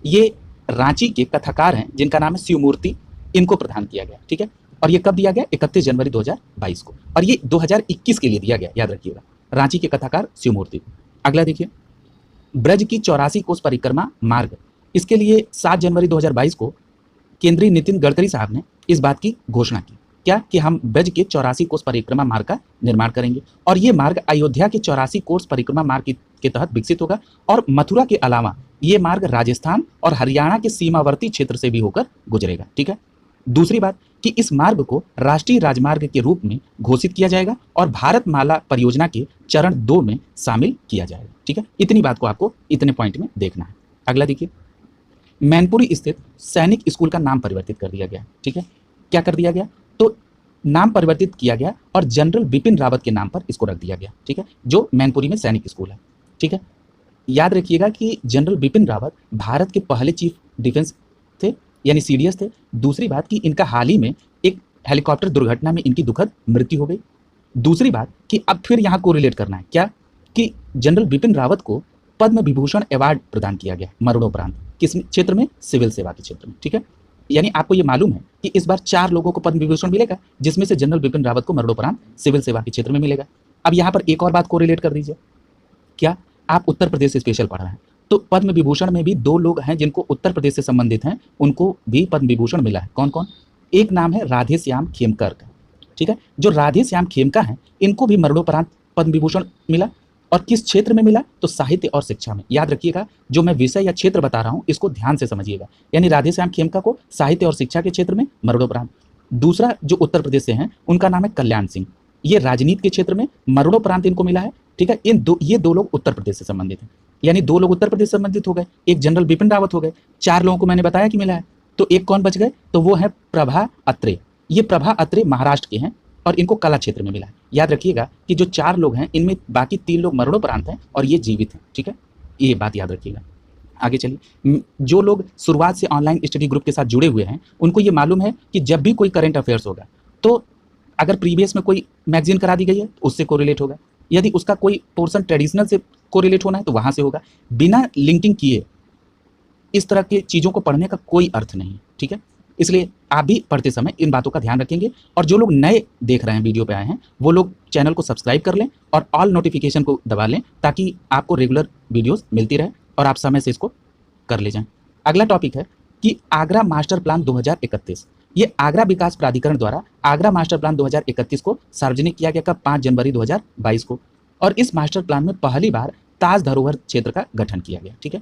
S1: ये रांची के कथाकार हैं जिनका नाम है शिवमूर्ति, इनको प्रदान किया गया। ठीक है, और ये कब दिया गया? 31 जनवरी 2022 को, और ये 2021 के लिए दिया गया। याद रखिएगा, रांची के कथाकार शिवमूर्ति को। अगला देखिए, ब्रज की 84 कोस परिक्रमा मार्ग, इसके लिए 7 जनवरी 2022 को केंद्रीय नितिन गडकरी साहब ने इस बात की घोषणा की। क्या? कि हम ब्रज के 84 कोस परिक्रमा मार्ग का निर्माण करेंगे, और ये मार्ग अयोध्या के 84 कोस परिक्रमा मार्ग के तहत विकसित होगा, और मथुरा के अलावा ये मार्ग राजस्थान और हरियाणा के सीमावर्ती क्षेत्र से भी होकर गुजरेगा। ठीक है, दूसरी बात कि इस मार्ग को राष्ट्रीय राजमार्ग के रूप में घोषित किया जाएगा और भारतमाला परियोजना के चरण 2 में शामिल किया जाएगा। ठीक है, इतनी बात को आपको इतने पॉइंट में देखना है। अगला देखिए, मैनपुरी स्थित सैनिक स्कूल का नाम परिवर्तित कर दिया गया। ठीक है, क्या कर दिया गया? तो नाम परिवर्तित किया गया और जनरल बिपिन रावत के नाम पर इसको रख दिया गया। ठीक है, जो मैनपुरी में सैनिक स्कूल है। ठीक है, याद रखिएगा कि जनरल बिपिन रावत भारत के पहले चीफ डिफेंस थे यानी सीडीएस थे। दूसरी बात कि इनका हाल ही में एक हेलीकॉप्टर दुर्घटना में इनकी दुखद मृत्यु हो गई। दूसरी बात कि अब फिर यहाँ को रिलेट करना है क्या कि जनरल बिपिन रावत को पद्म विभूषण अवार्ड प्रदान किया गया मरणोपरांत। किस क्षेत्र में? सिविल सेवा के क्षेत्र में। ठीक है, यानी आपको ये मालूम है कि इस बार 4 लोगों को पद्म विभूषण मिलेगा, जिसमें से जनरल बिपिन रावत को मरणोपरांत सिविल सेवा के क्षेत्र में मिलेगा। अब यहाँ पर एक और बात को रिलेट कर दीजिए। क्या आप उत्तर प्रदेश से स्पेशल पढ़ रहे हैं तो पद्म विभूषण में भी 2 लोग हैं जिनको उत्तर प्रदेश से संबंधित हैं, उनको भी पद्म विभूषण मिला है। कौन कौन? एक नाम है राधे श्याम खेमकर का। ठीक है, जो राधे श्याम खेमका हैं इनको भी मरणोपरांत पद्म विभूषण मिला, और किस क्षेत्र में मिला? तो साहित्य और शिक्षा में। याद रखिएगा, जो मैं विषय या क्षेत्र बता रहा हूं इसको ध्यान से समझिएगा। यानी राधे श्याम खेमका को साहित्य और शिक्षा के क्षेत्र में मरणोपरांत। दूसरा जो उत्तर प्रदेश से हैं उनका नाम है कल्याण सिंह, ये राजनीति के क्षेत्र में मरणोपरांत इनको मिला है। ठीक है, ये 2 लोग उत्तर प्रदेश से संबंधित हैं। यानी 2 लोग उत्तर प्रदेश से संबंधित हो गए, एक जनरल बिपिन रावत हो गए, 4 लोगों को मैंने बताया कि मिला है। तो एक कौन बच गए, तो वो है प्रभा अत्रे। ये प्रभा अत्रे महाराष्ट्र के हैं और इनको कला क्षेत्र में मिला है। याद रखिएगा कि जो 4 लोग हैं इनमें बाकी 3 लोग मरणोपरांत हैं और ये जीवित हैं, ठीक है, ये बात याद रखिएगा। आगे चलिए, जो लोग शुरुआत से ऑनलाइन स्टडी ग्रुप के साथ जुड़े हुए हैं उनको ये मालूम है कि जब भी कोई करंट अफेयर्स होगा तो अगर प्रीवियस में कोई मैगजीन करा दी गई है तो उससे कोरिलेट होगा, यदि उसका कोई पोर्शन ट्रेडिशनल से कोरिलेट होना है तो वहां से होगा। बिना लिंकिंग किए इस तरह की चीज़ों को पढ़ने का कोई अर्थ नहीं, ठीक है। इसलिए आप भी पढ़ते समय इन बातों का ध्यान रखेंगे और जो लोग नए देख रहे हैं, वीडियो पे आए हैं, वो लोग चैनल को सब्सक्राइब कर लें और ऑल नोटिफिकेशन को दबा लें ताकि आपको रेगुलर वीडियोस मिलती रहे और आप समय से इसको कर ले जाएं। अगला टॉपिक है कि आगरा मास्टर प्लान 2031। ये आगरा विकास प्राधिकरण द्वारा आगरा मास्टर प्लान 2031 को सार्वजनिक किया गया कब, 5 जनवरी 2022 को। और इस मास्टर प्लान में पहली बार ताज धरोहर क्षेत्र का गठन किया गया, ठीक है।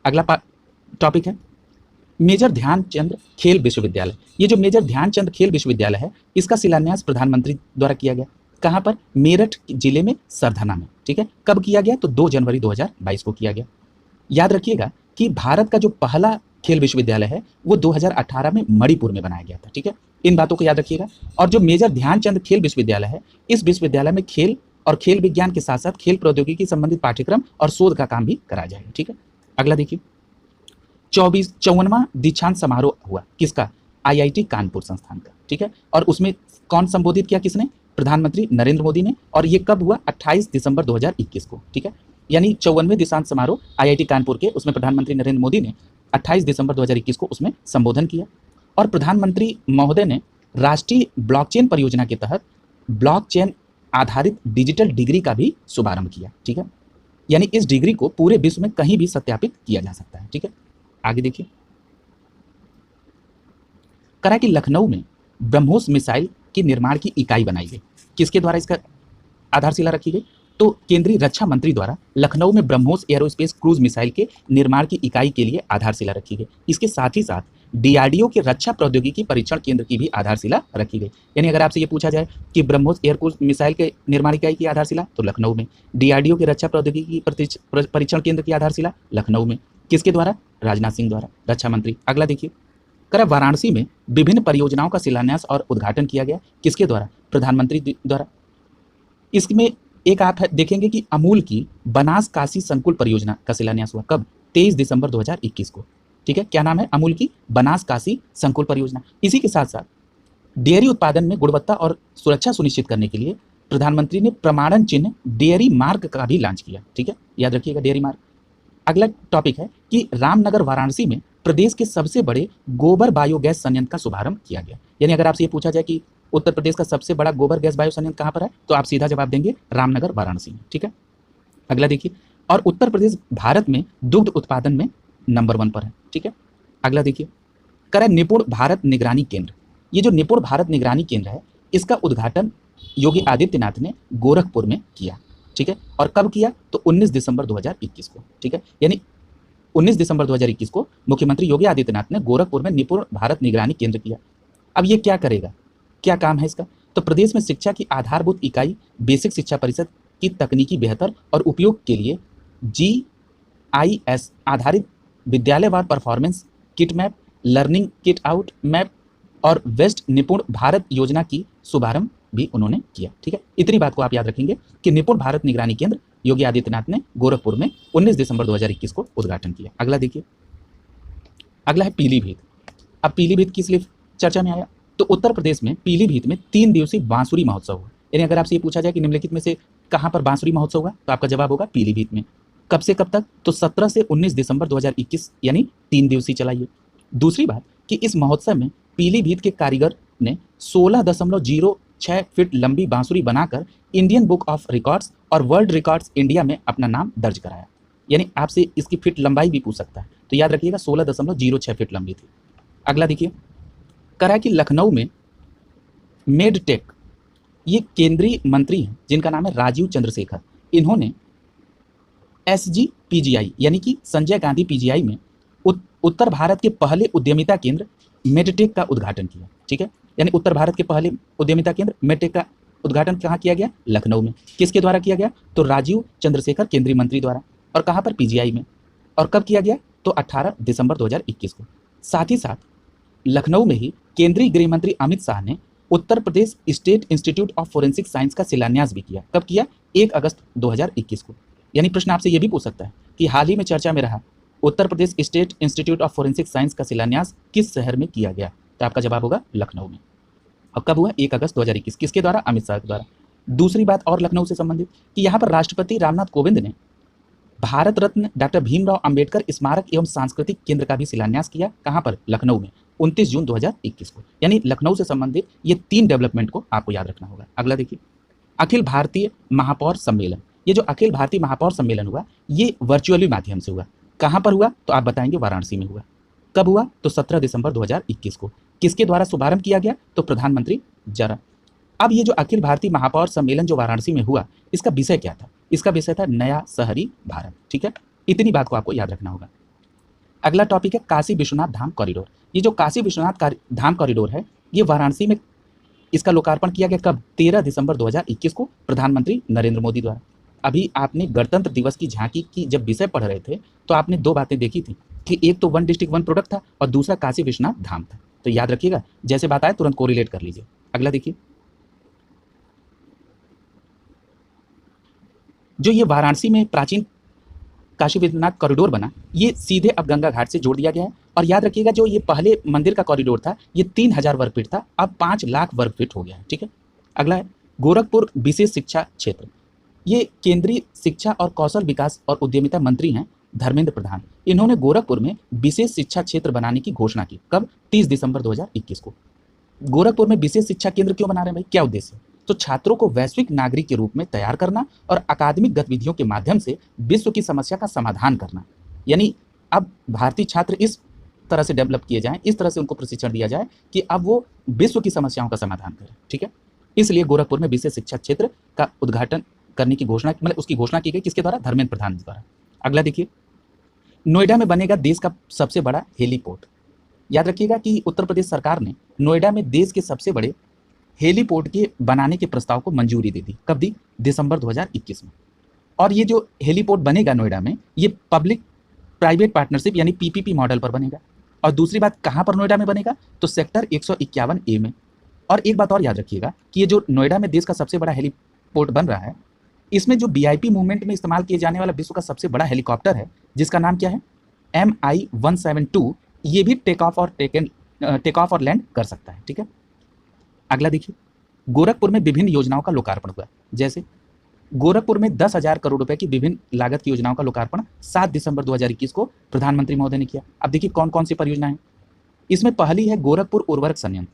S1: अगला टॉपिक है मेजर ध्यानचंद खेल विश्वविद्यालय। ये जो मेजर ध्यानचंद खेल विश्वविद्यालय है इसका शिलान्यास प्रधानमंत्री द्वारा किया गया। कहाँ पर, मेरठ जिले में सरधना में, ठीक है। कब किया गया, तो 2 जनवरी 2022 को किया गया। याद रखिएगा कि भारत का जो पहला खेल विश्वविद्यालय है वो 2018 में मणिपुर में बनाया गया था, ठीक है। इन बातों को याद रखिएगा। और जो मेजर ध्यानचंद खेल विश्वविद्यालय है, इस विश्वविद्यालय में खेल और खेल विज्ञान के साथ साथ खेल प्रौद्योगिकी संबंधित पाठ्यक्रम और शोध का काम भी कराया जाएगा, ठीक है। अगला देखिए, 54वां दीक्षांत समारोह हुआ किसका, IIT कानपुर संस्थान का, ठीक है। और उसमें कौन संबोधित किया, किसने, प्रधानमंत्री नरेंद्र मोदी ने। और ये कब हुआ, 28 दिसंबर 2021 को, ठीक है। यानी 54वें दीक्षांत समारोह IIT कानपुर के, उसमें प्रधानमंत्री नरेंद्र मोदी ने 28 दिसंबर 2021 को उसमें संबोधन किया। और प्रधानमंत्री महोदय ने राष्ट्रीय ब्लॉकचेन परियोजना के तहत ब्लॉकचेन आधारित डिजिटल डिग्री का भी शुभारंभ किया, ठीक है। यानी इस डिग्री को पूरे विश्व में कहीं भी सत्यापित किया जा सकता है, ठीक है। आगे देखिए, करा कि लखनऊ में ब्रह्मोस मिसाइल की निर्माण की इकाई बनाई गई। किसके द्वारा इसका आधारशिला रखी गई, तो केंद्रीय रक्षा मंत्री द्वारा लखनऊ में ब्रह्मोस एरोस्पेस क्रूज मिसाइल के निर्माण की इकाई के लिए आधारशिला रखी गई। इसके साथ ही साथ DRDO के रक्षा प्रौद्योगिकी परीक्षण केंद्र की भी आधारशिला रखी गई। यानी अगर आपसे ये पूछा जाए कि ब्रह्मोस एयर क्रूज मिसाइल के निर्माण इकाई की आधारशिला, तो लखनऊ में। DRDO के रक्षा प्रौद्योगिकी परीक्षण केंद्र की आधारशिला लखनऊ में। किसके द्वारा, राजनाथ सिंह द्वारा, रक्षा मंत्री। अगला देखिए, करा वाराणसी में विभिन्न परियोजनाओं का शिलान्यास और उद्घाटन किया गया। किसके द्वारा, प्रधानमंत्री द्वारा। इसमें एक आप देखेंगे कि अमूल की बनास काशी संकुल परियोजना का शिलान्यास हुआ कब, 23 दिसंबर 2021 को, ठीक है। क्या नाम है, अमूल की बनास काशी संकुल परियोजना। इसी के साथ साथ डेयरी उत्पादन में गुणवत्ता और सुरक्षा सुनिश्चित करने के लिए प्रधानमंत्री ने प्रमाणन चिन्ह डेयरी मार्क का भी लॉन्च किया, ठीक है। याद रखिएगा, डेयरी मार्क। अगला टॉपिक है कि रामनगर वाराणसी में प्रदेश के सबसे बड़े गोबर बायोगैस संयंत्र का शुभारंभ किया गया। यानी अगर आपसे ये पूछा जाए कि उत्तर प्रदेश का सबसे बड़ा गोबर गैस बायो संयंत्र कहाँ पर है, तो आप सीधा जवाब देंगे रामनगर वाराणसी में, ठीक है। अगला देखिए, और उत्तर प्रदेश भारत में दुग्ध उत्पादन में नंबर 1 पर है, ठीक है। अगला देखिए, करें निपुण भारत निगरानी केंद्र। ये जो निपुण भारत निगरानी केंद्र है इसका उद्घाटन योगी आदित्यनाथ ने गोरखपुर में किया, ठीक है। और कब किया, तो 19 दिसंबर 2021 को, ठीक है। यानी 19 दिसंबर 2021 को मुख्यमंत्री योगी आदित्यनाथ ने गोरखपुर में निपुण भारत निगरानी केंद्र किया। अब ये क्या करेगा, क्या काम है इसका, तो प्रदेश में शिक्षा की आधारभूत इकाई बेसिक शिक्षा परिषद की तकनीकी बेहतर और उपयोग के लिए GIS आधारित विद्यालयवार performance kit map, learning kit out map और वेस्ट निपुण भारत योजना की शुभारंभ भी उन्होंने किया, ठीक है। इतनी बात को आप याद रखेंगे कि निपुण भारत निगरानी केंद्र योगी आदित्यनाथ ने गोरखपुर में 19 दिसंबर 2021 को उद्घाटन किया। अगला देखिए, अगला है पीलीभीत। अब पीलीभीत किस लिए चर्चा में आया, तो उत्तर प्रदेश में पीलीभीत में 3 दिवसीय बांसुरी महोत्सव हुआ। यानी अगर आपसे ये पूछा जाए कि निम्नलिखित में से कहाँ पर बांसुरी महोत्सव हुआ, तो आपका जवाब होगा पीलीभीत में। कब से कब तक, तो 17 से 19 दिसंबर 2021, यानी 3 दिवसीय चलाइए। दूसरी बात कि इस महोत्सव में पीलीभीत के कारीगर ने 16.06 फीट लंबी बांसुरी बनाकर इंडियन बुक ऑफ रिकॉर्ड्स और वर्ल्ड रिकॉर्ड्स इंडिया में अपना नाम दर्ज कराया। यानी आपसे इसकी फीट लंबाई भी पूछ सकता है, तो याद रखिएगा 16.06 फीट लंबी थी। अगला देखिए, करा कि लखनऊ में मेडटेक, ये केंद्रीय मंत्री हैं जिनका नाम है राजीव चंद्रशेखर। इन्होंने SGPGI यानी कि संजय गांधी PGI में उत्तर भारत के पहले उद्यमिता केंद्र मेडटेक का उद्घाटन किया, ठीक है। यानी उत्तर भारत के पहले उद्यमिता केंद्र मेडटेक का उद्घाटन कहाँ किया गया, लखनऊ में। किसके द्वारा किया गया, तो राजीव चंद्रशेखर केंद्रीय मंत्री द्वारा। और कहाँ पर, पीजीआई में। और कब किया गया, तो 18 दिसंबर 2021 को। साथ ही साथ लखनऊ में ही केंद्रीय गृह मंत्री अमित शाह ने Uttar Pradesh state institute of forensic science का शिलान्यास भी किया। कब किया, 1 अगस्त 2021 को। यानी प्रश्न आपसे यह भी पूछ सकता है कि हाल ही में चर्चा में रहा Uttar Pradesh state institute of forensic science का शिलान्यास किस शहर में किया गया, तो आपका जवाब होगा लखनऊ में। और कब हुआ, 1 अगस्त 2021। किसके द्वारा, अमित शाह के द्वारा। दूसरी बात और लखनऊ से संबंधित कि यहाँ पर राष्ट्रपति रामनाथ कोविंद ने भारत रत्न डॉक्टर भीमराव अंबेडकर स्मारक एवं सांस्कृतिक केंद्र का भी शिलान्यास किया। कहां पर, लखनऊ में, 29 जून 2021 को। यानी लखनऊ से संबंधित ये 3 डेवलपमेंट को आपको याद रखना होगा। अगला देखिए, अखिल भारतीय महापौर सम्मेलन। ये जो अखिल भारतीय महापौर सम्मेलन हुआ, ये वर्चुअली माध्यम से हुआ। कहां पर हुआ, तो आप बताएंगे वाराणसी में हुआ। कब हुआ, तो 17 दिसंबर 2021 को। किसके द्वारा शुभारंभ किया गया, तो प्रधानमंत्री जरा। अब ये जो अखिल भारतीय महापौर सम्मेलन जो वाराणसी में हुआ, इसका विषय क्या था, इसका विषय था नया शहरी भारत। ठीक है, इतनी बात को आपको याद रखना होगा। अगला टॉपिक है काशी विश्वनाथ धाम कॉरिडोर। ये जो काशी विश्वनाथ धाम कॉरिडोर है, ये वाराणसी में इसका लोकार्पण किया गया। कब, 13 दिसंबर 2021 को, प्रधानमंत्री नरेंद्र मोदी द्वारा। अभी आपने गणतंत्र दिवस की झांकी की जब विषय पढ़ रहे थे, तो आपने 2 बातें देखी थी कि एक तो वन डिस्ट्रिक्ट वन प्रोडक्ट था और दूसरा काशी विश्वनाथ धाम था। तो याद रखिएगा, जैसे बात आए तुरंत कोरिलेट कर लीजिए। अगला देखिए, जो ये वाराणसी में प्राचीन काशी विश्वनाथ कॉरिडोर बना, ये सीधे अब गंगा घाट से जोड़ दिया गया है। और याद रखिएगा, जो ये पहले मंदिर का कॉरिडोर था, ये 3000 वर्ग फीट था, अब 5 लाख वर्ग फीट हो गया है। ठीक है, अगला है गोरखपुर विशेष शिक्षा क्षेत्र। ये केंद्रीय शिक्षा और कौशल विकास और उद्यमिता मंत्री हैं धर्मेंद्र प्रधान। इन्होंने गोरखपुर में विशेष शिक्षा क्षेत्र बनाने की घोषणा की। कब, 30 दिसंबर 2021 को। गोरखपुर में विशेष शिक्षा केंद्र क्यों बना रहे हैं भाई, क्या उद्देश्य, तो छात्रों को वैश्विक नागरिक के रूप में तैयार करना और अकादमिक गतिविधियों के माध्यम से विश्व की समस्या का समाधान करना। यानी अब भारतीय छात्र इस तरह से डेवलप किए जाएं, इस तरह से उनको प्रशिक्षण दिया जाए कि अब वो विश्व की समस्याओं का समाधान करें। ठीक है, इसलिए गोरखपुर में विशेष शिक्षा क्षेत्र का उद्घाटन करने की घोषणा, मतलब उसकी घोषणा की गई, किसके द्वारा, धर्मेंद्र प्रधान द्वारा। अगला देखिए, नोएडा में बनेगा देश का सबसे बड़ा हेलीपोर्ट। याद रखिएगा कि उत्तर प्रदेश सरकार ने नोएडा में देश के सबसे बड़े हेलीपोर्ट के बनाने के प्रस्ताव को मंजूरी दे दी। कब दी, दिसंबर 2021 में। और ये जो हेलीपोर्ट बनेगा नोएडा में, ये पब्लिक प्राइवेट पार्टनरशिप यानी पीपीपी मॉडल पर बनेगा। और दूसरी बात, कहाँ पर नोएडा में बनेगा, तो सेक्टर 151A में। और एक बात और याद रखिएगा कि ये जो नोएडा में देश का सबसे बड़ा हेलीपोर्ट बन रहा है, इसमें जो वीआईपी मूवमेंट में इस्तेमाल किए जाने वाला विश्व का सबसे बड़ा हेलीकॉप्टर है, जिसका नाम क्या है, MI-172, ये भी टेक ऑफ और लैंड कर सकता है। ठीक है, अगला देखिए, गोरखपुर में विभिन्न योजनाओं का लोकार्पण हुआ। जैसे गोरखपुर में 10,000 करोड़ रुपए की विभिन्न लागत की योजनाओं का लोकार्पण 7 दिसंबर 2021 को प्रधानमंत्री महोदय ने किया। अब देखिए कौन कौन सी परियोजनाएं हैं। इसमें पहली है गोरखपुर उर्वरक संयंत्र,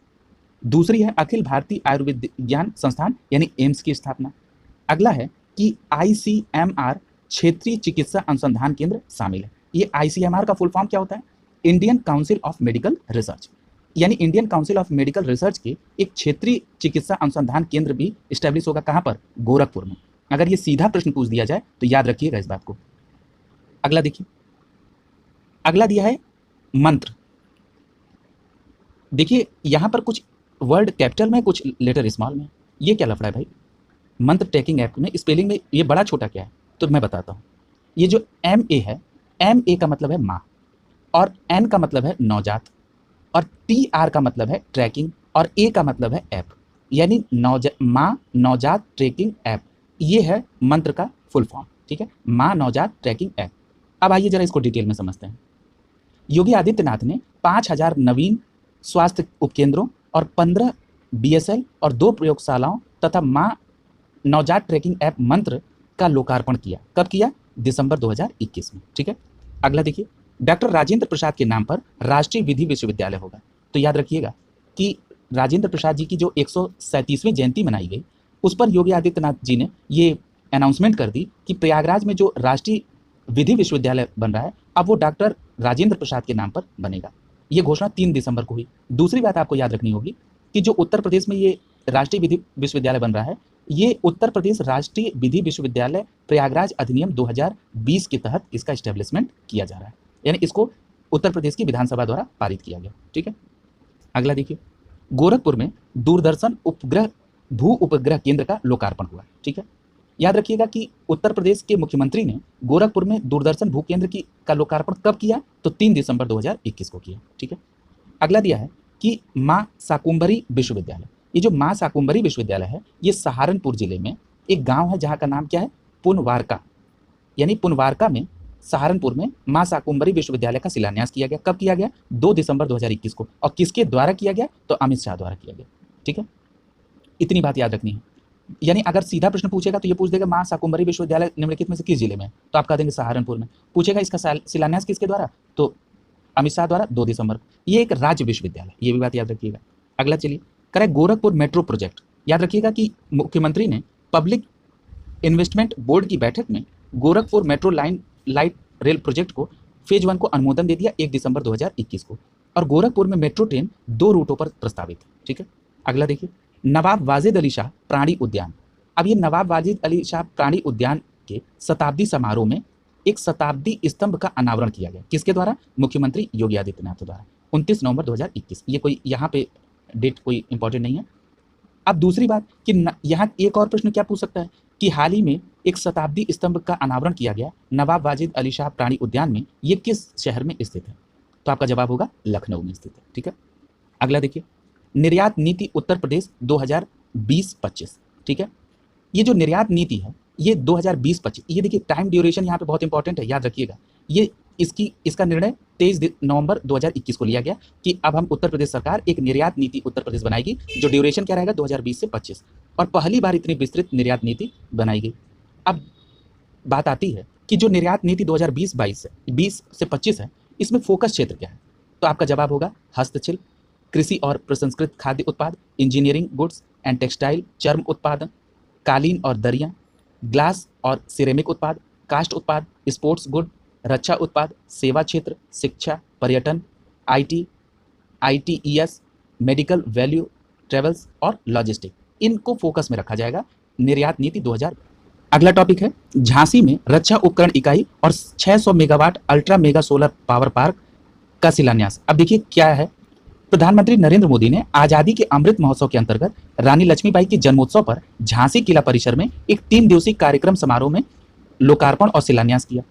S1: दूसरी है अखिल भारतीय आयुर्विज्ञान संस्थान यानी एम्स की स्थापना। अगला है कि ICMR क्षेत्रीय चिकित्सा अनुसंधान केंद्र शामिल है। ये ICMR का फुल फॉर्म क्या होता है, Indian council of medical research, यानी Indian council of medical research के एक क्षेत्रीय चिकित्सा अनुसंधान केंद्र भी स्टैब्लिश होगा। कहाँ पर, गोरखपुर में। अगर ये सीधा प्रश्न पूछ दिया जाए तो याद रखिएगा इस बात को। अगला देखिए, अगला दिया है मंत्र। देखिए यहां पर कुछ वर्ड कैपिटल में, कुछ लेटर स्मॉल में। ये क्या लफड़ा है भाई, मंत्र ट्रैकिंग ऐप में स्पेलिंग में ये बड़ा छोटा क्या है, तो मैं बताता हूँ। ये जो MA है, MA का मतलब है माँ, और N का मतलब है नवजात, और TR का मतलब है ट्रैकिंग, और A का मतलब है ऐप, यानी माँ नवजात ट्रैकिंग ऐप। ये है मंत्र का फुल फॉर्म। ठीक है, माँ नवजात ट्रैकिंग ऐप। अब आइए जरा इसको डिटेल में समझते हैं। योगी आदित्यनाथ ने 5,000 नवीन स्वास्थ्य उपकेंद्रों और 15 BSL और 2 प्रयोगशालाओं तथा माँ नवजात ट्रैकिंग ऐप मंत्र का लोकार्पण किया। कब किया, दिसंबर 2021 में। ठीक है, अगला देखिए, डॉक्टर राजेंद्र प्रसाद के नाम पर राष्ट्रीय विधि विश्वविद्यालय होगा। तो याद रखिएगा कि राजेंद्र प्रसाद जी की जो 137वीं जयंती मनाई गई, उस पर योगी आदित्यनाथ जी ने ये अनाउंसमेंट कर दी कि प्रयागराज में जो राष्ट्रीय विधि विश्वविद्यालय बन रहा है, अब वो डॉक्टर राजेंद्र प्रसाद के नाम पर बनेगा। ये घोषणा 3 दिसंबर को हुई। दूसरी बात आपको याद रखनी होगी कि जो उत्तर प्रदेश में ये राष्ट्रीय विधि विश्वविद्यालय बन रहा है, ये उत्तर प्रदेश राष्ट्रीय विधि विश्वविद्यालय प्रयागराज अधिनियम 2020 के तहत इसका एस्टेब्लिशमेंट किया जा रहा है, यानी इसको उत्तर प्रदेश की विधानसभा द्वारा पारित किया गया। ठीक है, अगला देखिए, गोरखपुर में दूरदर्शन भू उपग्रह केंद्र का लोकार्पण हुआ। ठीक है, याद रखिएगा कि उत्तर प्रदेश के मुख्यमंत्री ने गोरखपुर में दूरदर्शन भूकेंद्र की का लोकार्पण कब किया, तो 3 दिसंबर 2021 को किया। ठीक है, अगला दिया है कि माँ शाकुंभरी विश्वविद्यालय। ये जो माँ शाकुंभरी विश्वविद्यालय है, ये सहारनपुर जिले में एक गांव है जहाँ का नाम क्या है, पुनवारका, यानी पुनवारका में सहारनपुर में माँ शाकुंभरी विश्वविद्यालय का शिलान्यास किया गया। कब किया गया, 2 दिसंबर 2021 को। और किसके द्वारा किया गया, तो अमित शाह द्वारा किया गया। ठीक है, इतनी बात याद रखनी है। यानी अगर सीधा प्रश्न पूछेगा तो ये पूछ देगा माँ शाकुंभरी विश्वविद्यालय निम्नलिखित में से किस जिले में, तो आप कह देंगे सहारनपुर में। पूछेगा इसका शिलान्यास किसके द्वारा, तो अमित शाह द्वारा 2 दिसंबर। ये एक राज्य विश्वविद्यालय, ये भी बात याद रखिएगा। अगला चलिए, करें गोरखपुर मेट्रो प्रोजेक्ट। याद रखिएगा कि मुख्यमंत्री ने पब्लिक इन्वेस्टमेंट बोर्ड की बैठक में Gorakhpur metro light rail project को फेज 1 को अनुमोदन दे दिया 1 दिसंबर 2021 को। और गोरखपुर में मेट्रो ट्रेन 2 रूटों पर प्रस्तावित है। ठीक है, अगला देखिए, नवाब वाजिद अली शाह प्राणी उद्यान। अब ये नवाब वाजिद अली शाह प्राणी उद्यान के शताब्दी समारोह में एक शताब्दी स्तंभ का अनावरण किया गया। किसके द्वारा, मुख्यमंत्री योगी आदित्यनाथ द्वारा, 29 नवंबर 2021। ये कोई यहाँ पे डेट कोई इंपॉर्टेंट नहीं है। अब दूसरी बात कि यहाँ एक और प्रश्न क्या पूछ सकता है कि हाल ही में एक शताब्दी स्तंभ का अनावरण किया गया नवाब वाजिद अली शाह प्राणी उद्यान में, ये किस शहर में स्थित है, तो आपका जवाब होगा लखनऊ में स्थित है। ठीक है, अगला देखिए, निर्यात नीति उत्तर प्रदेश 2020-25। ठीक है, ये जो निर्यात नीति है ये 2020-25, ये देखिए टाइम ड्यूरेशन यहाँ पे बहुत इंपॉर्टेंट है, याद रखिएगा। ये इसका निर्णय 23 नवंबर 2021 को लिया गया कि अब हम उत्तर प्रदेश सरकार एक निर्यात नीति उत्तर प्रदेश बनाएगी, जो ड्यूरेशन क्या रहेगा 2020 से 25, और पहली बार इतनी विस्तृत निर्यात नीति बनाई गई। अब बात आती है कि जो निर्यात नीति 2020 से 25 है, इसमें फोकस क्षेत्र क्या है, तो आपका जवाब होगा हस्तशिल्प, कृषि और प्रसंस्कृत खाद्य उत्पाद, इंजीनियरिंग गुड्स एंड टेक्सटाइल, चर्म उत्पादन, कालीन और दरियां, ग्लास और सिरेमिक उत्पाद, कास्ट उत्पाद, स्पोर्ट्स गुड, रक्षा उत्पाद, सेवा क्षेत्र, शिक्षा, पर्यटन, ITES, मेडिकल वैल्यू, ट्रेवल्स और लॉजिस्टिक, इनको फोकस में रखा जाएगा निर्यात नीति 2000। अगला टॉपिक है झांसी में रक्षा उपकरण इकाई और 600 megawatt ultra mega solar power park का शिलान्यास। अब देखिए क्या है, प्रधानमंत्री नरेंद्र मोदी ने आजादी के अमृत महोत्सव के अंतर्गत रानी लक्ष्मीबाई के जन्मोत्सव पर झांसी किला परिसर में एक 3 दिवसीय कार्यक्रम समारोह में लोकार्पण और शिलान्यास किया।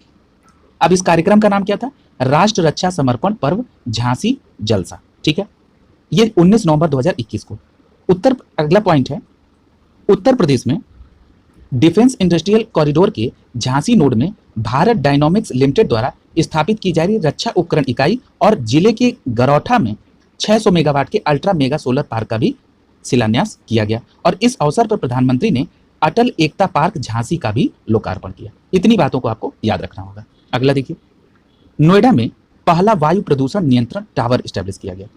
S1: अब इस कार्यक्रम का नाम क्या था, राष्ट्र रक्षा समर्पण पर्व झांसी जलसा। ठीक है, ये 19 नवंबर 2021 को। अगला पॉइंट है, उत्तर प्रदेश में डिफेंस इंडस्ट्रियल कॉरिडोर के झांसी नोड में भारत डायनामिक्स लिमिटेड द्वारा स्थापित की जा रही रक्षा उपकरण इकाई और जिले के गरौठा में 600 मेगावाट के अल्ट्रा मेगा सोलर पार्क का भी शिलान्यास किया गया। और इस अवसर पर प्रधानमंत्री ने अटल एकता पार्क झांसी का भी लोकार्पण किया। इतनी बातों को आपको याद रखना होगा। अगला देखिए, नोएडा में पहला वायु प्रदूषण नियंत्रण टावर स्टैब्लिश किया गया।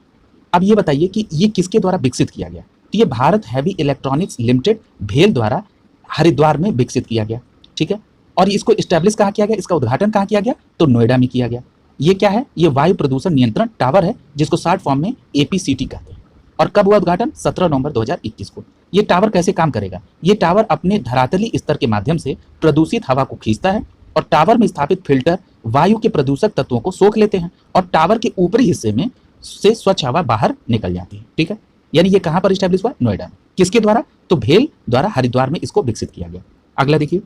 S1: अब ये बताइए कि ये किसके द्वारा विकसित किया गया, तो ये भारत हैवी इलेक्ट्रॉनिक्स लिमिटेड भेल द्वारा हरिद्वार में विकसित किया गया। ठीक है, और इसको स्टैब्लिश कहाँ किया गया, इसका उद्घाटन कहाँ किया गया, तो नोएडा में किया गया। ये क्या है, ये वायु प्रदूषण नियंत्रण टावर है, जिसको शॉर्ट फॉर्म में APCT कहते हैं। और कब हुआ उद्घाटन, 17 नवंबर 2021 को। ये टावर कैसे काम करेगा, ये टावर अपने धरातली स्तर के माध्यम से प्रदूषित हवा को खींचता है और टावर में स्थापित फिल्टर वायु के प्रदूषक तत्वों को सोख लेते हैं और टावर के ऊपरी हिस्से में से स्वच्छ हवा बाहर निकल जाती है। ठीक है, यानी ये कहाँ पर स्टैब्लिश हुआ, नोएडा में। किसके द्वारा, तो भेल द्वारा हरिद्वार में इसको विकसित किया गया। अगला देखिए,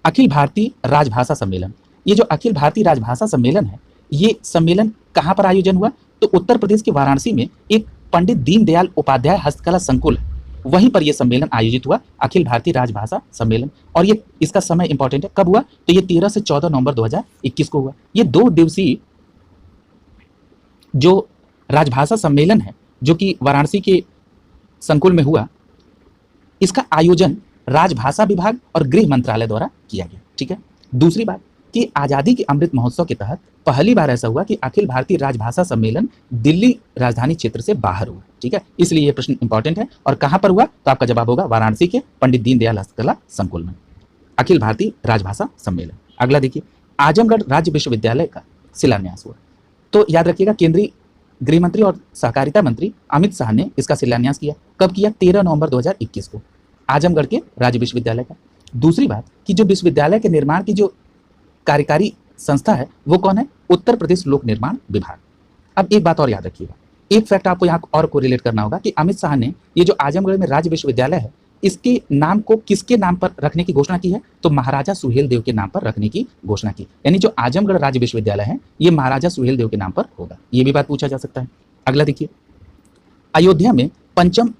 S1: अखिल भारतीय राजभाषा सम्मेलन। ये जो अखिल भारतीय राजभाषा सम्मेलन है, ये सम्मेलन कहाँ पर आयोजन हुआ, तो उत्तर प्रदेश के वाराणसी में एक पंडित दीनदयाल उपाध्याय हस्तकला संकुल है, वहीं पर यह सम्मेलन आयोजित हुआ, अखिल भारतीय राजभाषा सम्मेलन। और ये इसका समय इंपॉर्टेंट है, कब हुआ, तो ये 13 से 14 नवंबर 2021 को हुआ। ये 2 दिवसीय जो राजभाषा सम्मेलन है, जो कि वाराणसी के संकुल में हुआ, इसका आयोजन राजभाषा विभाग और गृह मंत्रालय द्वारा किया गया। ठीक है, दूसरी बात कि आज़ादी के अमृत महोत्सव के तहत पहली बार ऐसा हुआ कि अखिल भारतीय राजभाषा सम्मेलन दिल्ली राजधानी क्षेत्र से बाहर हुआ। ठीक है, इसलिए यह प्रश्न इंपॉर्टेंट है। और कहां पर हुआ, तो आपका जवाब होगा वाराणसी के पंडित दीनदयाल हस्तकला संकुल में अखिल भारतीय राजभाषा सम्मेलन। अगला देखिए, आजमगढ़ राज्य विश्वविद्यालय का शिलान्यास हुआ। तो याद रखिएगा, केंद्रीय गृह मंत्री और सहकारिता मंत्री अमित शाह ने इसका शिलान्यास किया। कब किया, 13 नवंबर 2021 को, आजमगढ़ के राज्य विश्वविद्यालय का। दूसरी बात कि जो विश्वविद्यालय के निर्माण की जो कार्यकारी संस्था है, वो कौन है, उत्तर प्रदेश लोक निर्माण विभाग। अब एक बात और याद रखिएगा, एक फैक्ट आपको यहाँ और को रिलेट करना होगा कि अमित शाह ने ये जो आजमगढ़ में राज्य विश्वविद्यालय है, इसके नाम को किसके नाम पर रखने की घोषणा की है? तो महाराजा सुहेलदेव के नाम पर रखने की घोषणा की। यानी जो आजमगढ़ राज्य विश्वविद्यालय है ये महाराजा सुहेलदेव के नाम पर होगा। ये भी बात पूछा जा सकता है। अगला देखिए, अयोध्या में पंचम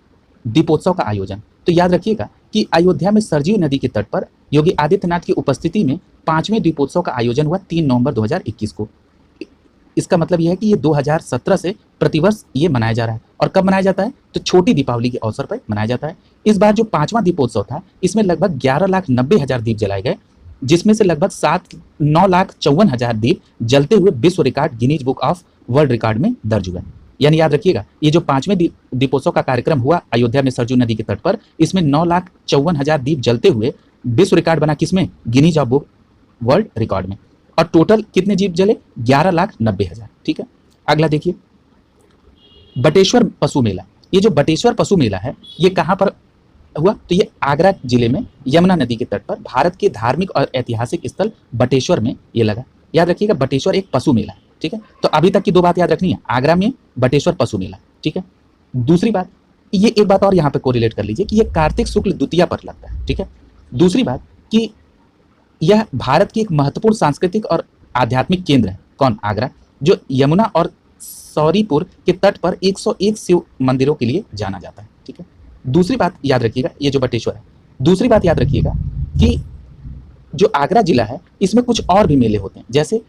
S1: दीपोत्सव का आयोजन। तो याद रखिएगा कि अयोध्या में सरयू नदी के तट पर योगी आदित्यनाथ की उपस्थिति में 5वें दीपोत्सव का आयोजन हुआ 3 नवंबर 2021 को। इसका मतलब यह है कि ये 2017 से प्रतिवर्ष ये मनाया जा रहा है। और कब मनाया जाता है? तो छोटी दीपावली के अवसर पर मनाया जाता है। इस बार जो 5वां दीपोत्सव था इसमें लगभग 11,90,000 दीप जलाए गए, जिसमें से लगभग 9,54,000 दीप जलते हुए विश्व record Guinness book of world record में दर्ज हुए। यानी याद रखिएगा, ये जो 5वें दीपोत्सव का कार्यक्रम हुआ अयोध्या में सरयू नदी के तट पर, इसमें 9,54,000 दीप जलते हुए विश्व रिकॉर्ड बना किसमें? Guinness of book world record में। और टोटल कितने दीप जले? 11,90,000। ठीक है, अगला देखिए, बटेश्वर पशु मेला। ये जो बटेश्वर पशु मेला है ये कहाँ पर हुआ? तो ये आगरा जिले में यमुना नदी के तट पर भारत के धार्मिक और ऐतिहासिक स्थल बटेश्वर में ये लगा। याद रखिएगा, बटेश्वर एक पशु मेला है। ठीक है, तो अभी तक की 2 बात याद रखनी है, आगरा में बटेश्वर पशु मेला। ठीक है, दूसरी बात, ये एक बात और यहाँ पे कोरिलेट कर लीजिए कि ये कार्तिक शुक्ल द्वितीया पर लगता है। ठीक है, दूसरी बात कि यह भारत की एक महत्वपूर्ण सांस्कृतिक और आध्यात्मिक केंद्र है। कौन? आगरा, जो यमुना और सौरीपुर के तट पर 101 शिव मंदिरों के लिए जाना जाता है। ठीक है, दूसरी बात याद रखिएगा, ये जो बटेश्वर है, दूसरी बात याद रखिएगा कि जो आगरा जिला है इसमें कुछ और भी मेले होते हैं, जैसे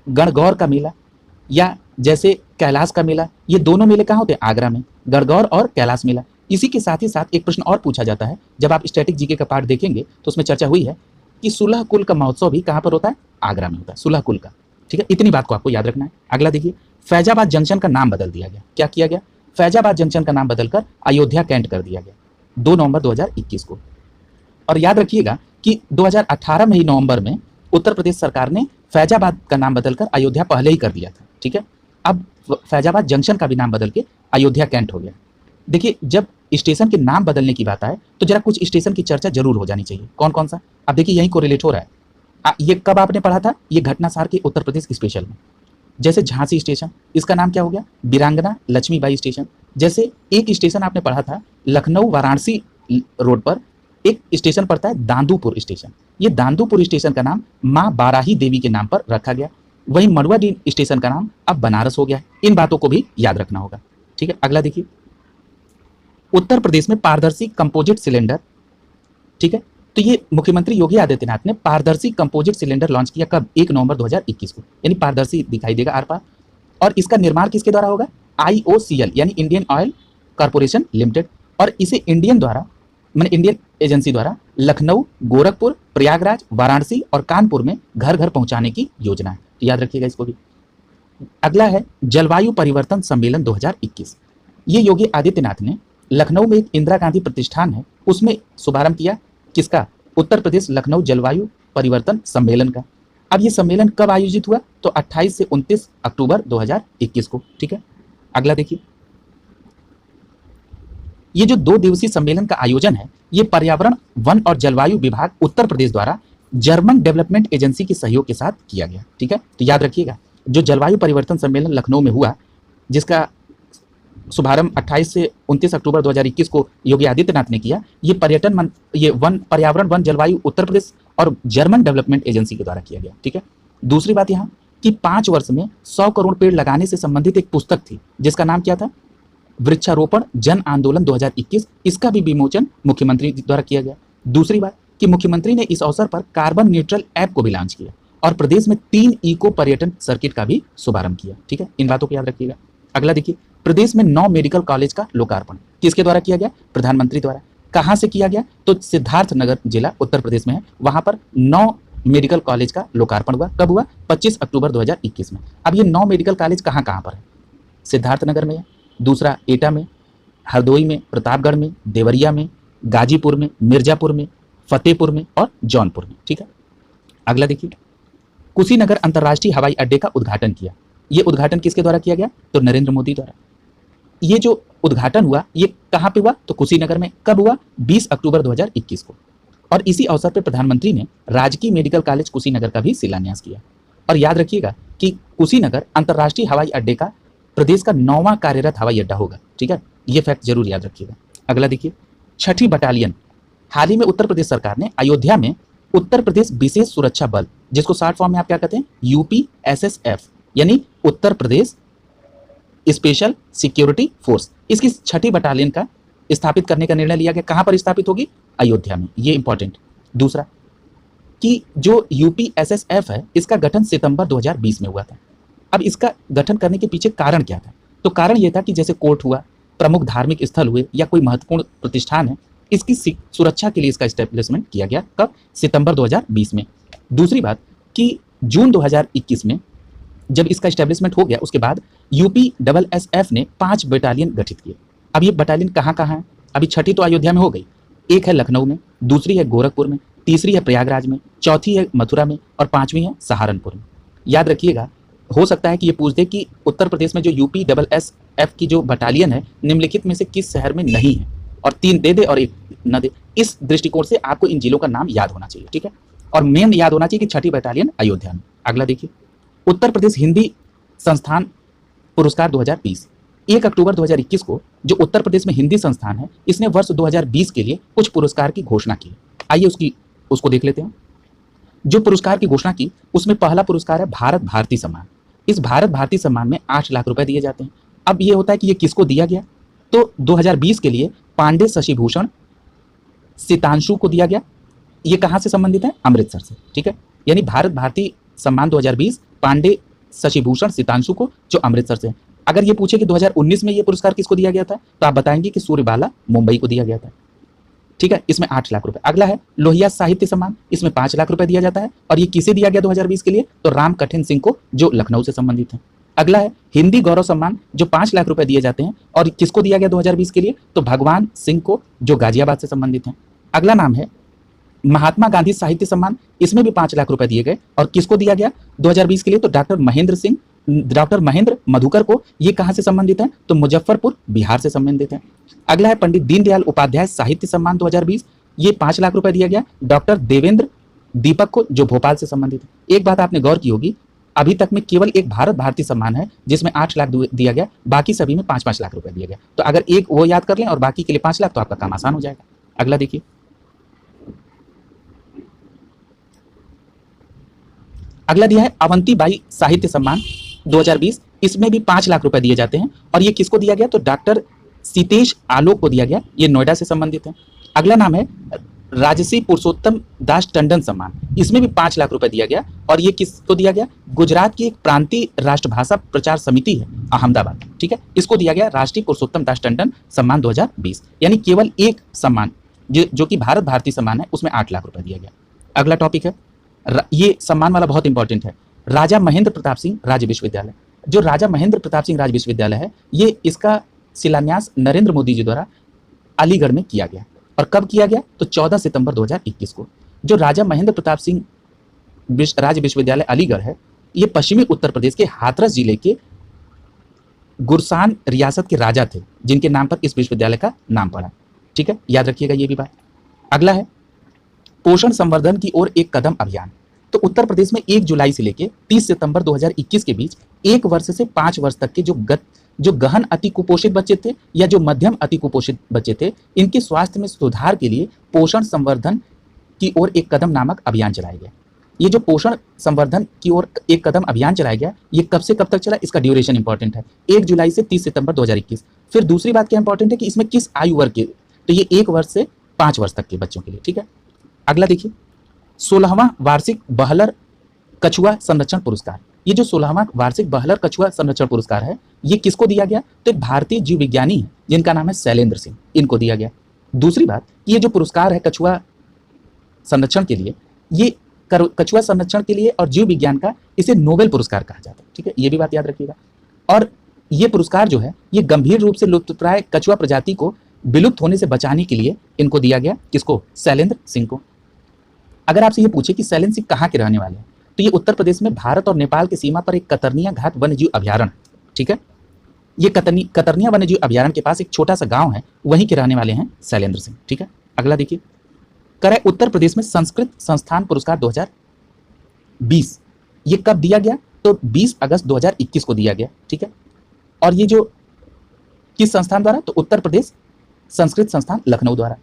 S1: गणगौर का मेला या जैसे कैलाश का मेला। ये दोनों मेले कहाँ होते हैं? आगरा में, गणगौर और कैलाश मेला। इसी के साथ ही साथ एक प्रश्न और पूछा जाता है, जब आप स्टैटिक जीके का पार्ट देखेंगे तो उसमें चर्चा हुई है कि सुलह कुल का महोत्सव भी कहाँ पर होता है? आगरा में होता है, सुलह कुल का। ठीक है, इतनी बात को आपको याद रखना है। अगला देखिए, फैजाबाद जंक्शन का नाम बदल दिया गया। क्या किया गया? फैजाबाद जंक्शन का नाम बदलकर अयोध्या कैंट कर दिया गया 2 नवंबर 2021 को। और याद रखिएगा कि 2018 में ही नवंबर में उत्तर प्रदेश सरकार ने फैजाबाद का नाम बदलकर अयोध्या पहले ही कर दिया था। ठीक है, अब फैजाबाद जंक्शन का भी नाम बदल के अयोध्या कैंट हो गया। देखिए, जब स्टेशन के नाम बदलने की बात आए तो जरा कुछ स्टेशन की चर्चा जरूर हो जानी चाहिए। कौन कौन सा? अब देखिए, यही को रिलेट हो रहा है। ये कब आपने पढ़ा था? ये घटनासार के उत्तर प्रदेश स्पेशल में। जैसे झांसी स्टेशन, इसका नाम क्या हो गया? वीरांगना लक्ष्मीबाई स्टेशन। जैसे एक स्टेशन आपने पढ़ा था लखनऊ वाराणसी रोड पर एक स्टेशन पड़ता है दांदूपुर स्टेशन। ये दांदूपुर स्टेशन का नाम माँ बाराही देवी के नाम पर रखा गया। वहीं मड़ुआडीह स्टेशन का नाम अब बनारस हो गया है। इन बातों को भी याद रखना होगा। ठीक है, अगला देखिए, उत्तर प्रदेश में पारदर्शी कंपोजिट सिलेंडर। ठीक है, तो ये मुख्यमंत्री योगी आदित्यनाथ ने पारदर्शी कंपोजिट सिलेंडर लॉन्च किया कब? 1 नवंबर 2021 को। यानी पारदर्शी दिखाई देगा आर पार। और इसका निर्माण किसके द्वारा होगा? IOCL यानी इंडियन ऑयल कॉर्पोरेशन लिमिटेड। और इसे इंडियन एजेंसी द्वारा लखनऊ, गोरखपुर, प्रयागराज, वाराणसी और कानपुर में घर घर पहुंचाने की योजना है। तो याद रखिएगा इसको भी। अगला है जलवायु परिवर्तन सम्मेलन 2021। ये योगी आदित्यनाथ ने लखनऊ में एक इंदिरा गांधी प्रतिष्ठान है उसमें शुभारंभ किया। किसका? उत्तर प्रदेश लखनऊ जलवायु परिवर्तन सम्मेलन का। अब ये सम्मेलन कब आयोजित हुआ? तो 28 से 29 अक्टूबर 2021 को। ठीक है, अगला देखिए, ये जो 2 दिवसीय सम्मेलन का आयोजन है ये पर्यावरण, वन और जलवायु विभाग उत्तर प्रदेश द्वारा जर्मन डेवलपमेंट एजेंसी के सहयोग के साथ किया गया। ठीक है, तो याद रखिएगा, जो जलवायु परिवर्तन सम्मेलन लखनऊ में हुआ जिसका शुभारंभ 28 से 29 अक्टूबर 2021 को योगी आदित्यनाथ ने किया, ये पर्यावरण, वन, जलवायु उत्तर प्रदेश और जर्मन डेवलपमेंट एजेंसी के द्वारा किया गया। ठीक है, दूसरी बात यहाँ कि 5 वर्ष में 100 करोड़ पेड़ लगाने से संबंधित एक पुस्तक थी जिसका नाम क्या था? वृक्षारोपण जन आंदोलन 2021। इसका भी विमोचन मुख्यमंत्री द्वारा किया गया। दूसरी बात कि मुख्यमंत्री ने इस अवसर पर कार्बन न्यूट्रल ऐप को भी लॉन्च किया और प्रदेश में 3 इको पर्यटन सर्किट का भी शुभारंभ किया। ठीक है, इन बातों को याद रखिएगा। अगला देखिए, प्रदेश में 9 मेडिकल कॉलेज का लोकार्पण किसके द्वारा किया गया? प्रधानमंत्री द्वारा। कहां से किया गया? तो सिद्धार्थनगर जिला उत्तर प्रदेश में है, वहां पर 9 मेडिकल कॉलेज का लोकार्पण हुआ। कब हुआ? 25 अक्टूबर 2021 में। अब ये 9 मेडिकल कॉलेज कहां कहां पर है? सिद्धार्थनगर में है, दूसरा एटा में, हरदोई में, प्रतापगढ़ में, देवरिया में, गाजीपुर में, मिर्जापुर में, फतेहपुर में और जौनपुर में। ठीक है, अगला देखिए, कुशीनगर अंतर्राष्ट्रीय हवाई अड्डे का उद्घाटन किया। ये उद्घाटन किसके द्वारा किया गया? तो नरेंद्र मोदी द्वारा। ये जो उद्घाटन हुआ ये कहां पे हुआ? तो कुशीनगर में। कब हुआ? 20 अक्टूबर 2021 को। और इसी अवसर पर प्रधानमंत्री ने राजकीय मेडिकल कॉलेज कुशीनगर का भी शिलान्यास किया। और याद रखिएगा कि कुशीनगर अंतर्राष्ट्रीय हवाई अड्डे का प्रदेश का 9वां कार्यरत हवाई अड्डा होगा। ठीक है, ये फैक्ट जरूर याद रखिएगा। अगला देखिए, 6ठी बटालियन हाल ही में उत्तर प्रदेश सरकार ने अयोध्या में उत्तर प्रदेश विशेष सुरक्षा बल, जिसको शॉर्ट फॉर्म में आप क्या कहते हैं, यूपीएसएसएफ, यानी Uttar Pradesh special security force, इसकी 6ठी बटालियन का स्थापित करने का निर्णय लिया गया। कहां पर स्थापित होगी, अयोध्या में, ये इंपॉर्टेंट। दूसरा कि जो यूपीएसएसएफ है इसका गठन सितंबर 2020 में हुआ था। अब इसका गठन करने के पीछे कारण क्या था, तो कारण यह था कि जैसे कोर्ट हुआ, प्रमुख धार्मिक स्थल हुए या कोई महत्वपूर्ण प्रतिष्ठान है, इसकी सुरक्षा के लिए इसका एस्टेब्लिशमेंट किया गया। कब, सितंबर 2020 में। दूसरी बात कि जून 2021 में जब इसका एस्टेब्लिशमेंट हो गया, उसके बाद यूपीएसएसएफ ने 5 बटालियन गठित किए। अब ये बटालियन कहाँ कहाँ है, अभी 6ठी तो अयोध्या में हो गई, एक है लखनऊ में, दूसरी है गोरखपुर में, तीसरी है प्रयागराज में, चौथी है मथुरा में और 5वीं है सहारनपुर में। याद रखिएगा, हो सकता है कि ये पूछ दे कि उत्तर प्रदेश में जो यूपीएसएसएफ की जो बटालियन है निम्नलिखित में से किस शहर में नहीं है, और 3 दे दे और 1 न दे। इस दृष्टिकोण से आपको इन जिलों का नाम याद होना चाहिए, ठीक है, और मेन याद होना चाहिए कि 6ठी बटालियन अयोध्या में। अगला देखिए, उत्तर प्रदेश हिंदी संस्थान पुरस्कार 2020, 1 अक्टूबर 2021 को जो उत्तर प्रदेश में हिंदी संस्थान है, इसने वर्ष 2020 के लिए कुछ पुरस्कार की घोषणा की। आइए उसको देख लेते हैं। जो पुरस्कार की घोषणा की उसमें पहला पुरस्कार है भारत भारती सम्मान। इस भारत भारती सम्मान में 8 लाख रुपए दिए जाते हैं। अब ये होता है कि ये किसको दिया गया, तो 2020 के लिए पांडे शशिभूषण सितांशु को दिया गया। ये कहाँ से संबंधित है, अमृतसर से, ठीक है, यानी भारत भारती सम्मान 2020 पांडे शशिभूषण सितांशु को, जो अमृतसर से। अगर ये पूछे कि 2019 में ये पुरस्कार किसको दिया गया था, तो आप बताएंगे कि सूर्यबाला मुंबई को दिया गया था, ठीक है, इसमें 8 लाख रुपए। अगला है लोहिया साहित्य सम्मान, इसमें 5 लाख रुपए दिया जाता है, और ये किसे दिया गया 2020 के लिए, तो राम कठिन सिंह को, जो लखनऊ से संबंधित है। अगला है हिंदी गौरव सम्मान, जो 5 लाख रुपए दिए जाते हैं, और किसको दिया गया 2020 के लिए, तो भगवान सिंह को, जो गाजियाबाद से संबंधित है। अगला नाम है महात्मा गांधी साहित्य सम्मान, इसमें भी 5 लाख रुपए दिए गए, और किसको दिया गया 2020 के लिए, तो डॉक्टर महेंद्र मधुकर को। ये कहां से संबंधित है, तो मुजफ्फरपुर बिहार से संबंधित है। अगला है पंडित दीनदयाल उपाध्याय साहित्य सम्मान 2020, ये 5 लाख रुपए दिया गया डॉक्टर देवेंद्र दीपक को, जो भोपाल से संबंधित है। एक बात आपने गौर की होगी, अभी तक में केवल एक भारत भारती सम्मान है जिसमें 8 लाख दिया गया, बाकी सभी में 5-5 लाख रुपए दिया गया। तो अगर एक वो याद कर लें और बाकी के लिए 5 लाख, तो आपका काम आसान हो जाएगा। अगला देखिए, अगला दिया है अवंतीबाई साहित्य सम्मान 2020, इसमें भी 5 लाख रुपए दिए जाते हैं, और ये किसको दिया गया, तो डॉक्टर सीतेश आलोक को दिया गया, ये नोएडा से संबंधित है। अगला नाम है राजसी पुरुषोत्तम दास टंडन सम्मान, इसमें भी 5 लाख रुपए दिया गया, और ये किसको दिया गया, गुजरात की एक प्रांतीय राष्ट्रभाषा प्रचार समिति है अहमदाबाद, ठीक है, इसको दिया गया राष्ट्रीय पुरुषोत्तम दास टंडन सम्मान 2020, यानी केवल एक सम्मान जो कि भारत भारती सम्मान है, उसमें 8 लाख रुपए दिया गया। अगला टॉपिक है, ये सम्मान वाला बहुत इंपॉर्टेंट है, राजा महेंद्र प्रताप सिंह राज्य विश्वविद्यालय। जो राजा महेंद्र प्रताप सिंह राज्य विश्वविद्यालय है, ये इसका शिलान्यास नरेंद्र मोदी जी द्वारा अलीगढ़ में किया गया, और कब किया गया, तो 14 सितंबर 2021 को। जो राजा महेंद्र प्रताप सिंह राज्य विश्वविद्यालय अलीगढ़ है, ये पश्चिमी उत्तर प्रदेश के हाथरस जिले के गुरसान रियासत के राजा थे, जिनके नाम पर इस विश्वविद्यालय का नाम पड़ा, ठीक है, याद रखिएगा ये भी बात। अगला है पोषण संवर्धन की ओर एक कदम अभियान। तो उत्तर प्रदेश में 1 जुलाई से लेकर 30 सितंबर 2021 के बीच 1 वर्ष से 5 वर्ष तक के जो गहन अति कुपोषित बच्चे थे या जो मध्यम अति कुपोषित बच्चे थे, इनके स्वास्थ्य में सुधार के लिए पोषण संवर्धन की ओर एक कदम नामक अभियान चलाया गया। ये जो पोषण संवर्धन की ओर एक कदम अभियान चलाया गया, ये कब से कब तक चला, इसका ड्यूरेशन इंपॉर्टेंट है, 1 जुलाई से 30 सितंबर 2021। फिर दूसरी बात क्या इंपॉर्टेंट है कि इसमें किस आयु वर्ग के, तो ये 1 वर्ष से 5 वर्ष तक के बच्चों के लिए, ठीक है। अगला देखिए, 16वां वार्षिक बहलर कछुआ संरक्षण पुरस्कार। ये जो 16वां वार्षिक बहलर कछुआ संरक्षण पुरस्कार है, ये किसको दिया गया, तो एक भारतीय जीव विज्ञानी है जिनका नाम है शैलेंद्र सिंह, इनको दिया गया। दूसरी बात, ये जो पुरस्कार है कछुआ संरक्षण के लिए, ये कछुआ संरक्षण के लिए और जीव विज्ञान का, इसे नोबेल पुरस्कार कहा जाता है, ठीक है, ये भी बात याद रखिएगा। और ये पुरस्कार जो है, ये गंभीर रूप से लुप्तप्राय कछुआ प्रजाति को विलुप्त होने से बचाने के लिए इनको दिया गया, किसको, शैलेंद्र सिंह को। अगर आपसे ये पूछे कि शैलेंद्र सिंह कहाँ के रहने वाले हैं, तो ये उत्तर प्रदेश में भारत और नेपाल की सीमा पर एक कतरनिया घाट वन्यजीव अभ्यारण्य, ठीक है, ये कतरनिया वन्यजीव अभ्यारण्य के पास एक छोटा सा गांव है, वहीं के रहने वाले हैं शैलेंद्र सिंह, ठीक है। अगला देखिए, करे उत्तर प्रदेश में संस्कृत संस्थान पुरस्कार 2020, ये कब दिया गया, तो 20 अगस्त 2021 को दिया गया, ठीक है। और ये जो किस संस्थान द्वारा, तो उत्तर प्रदेश संस्कृत संस्थान लखनऊ द्वारा।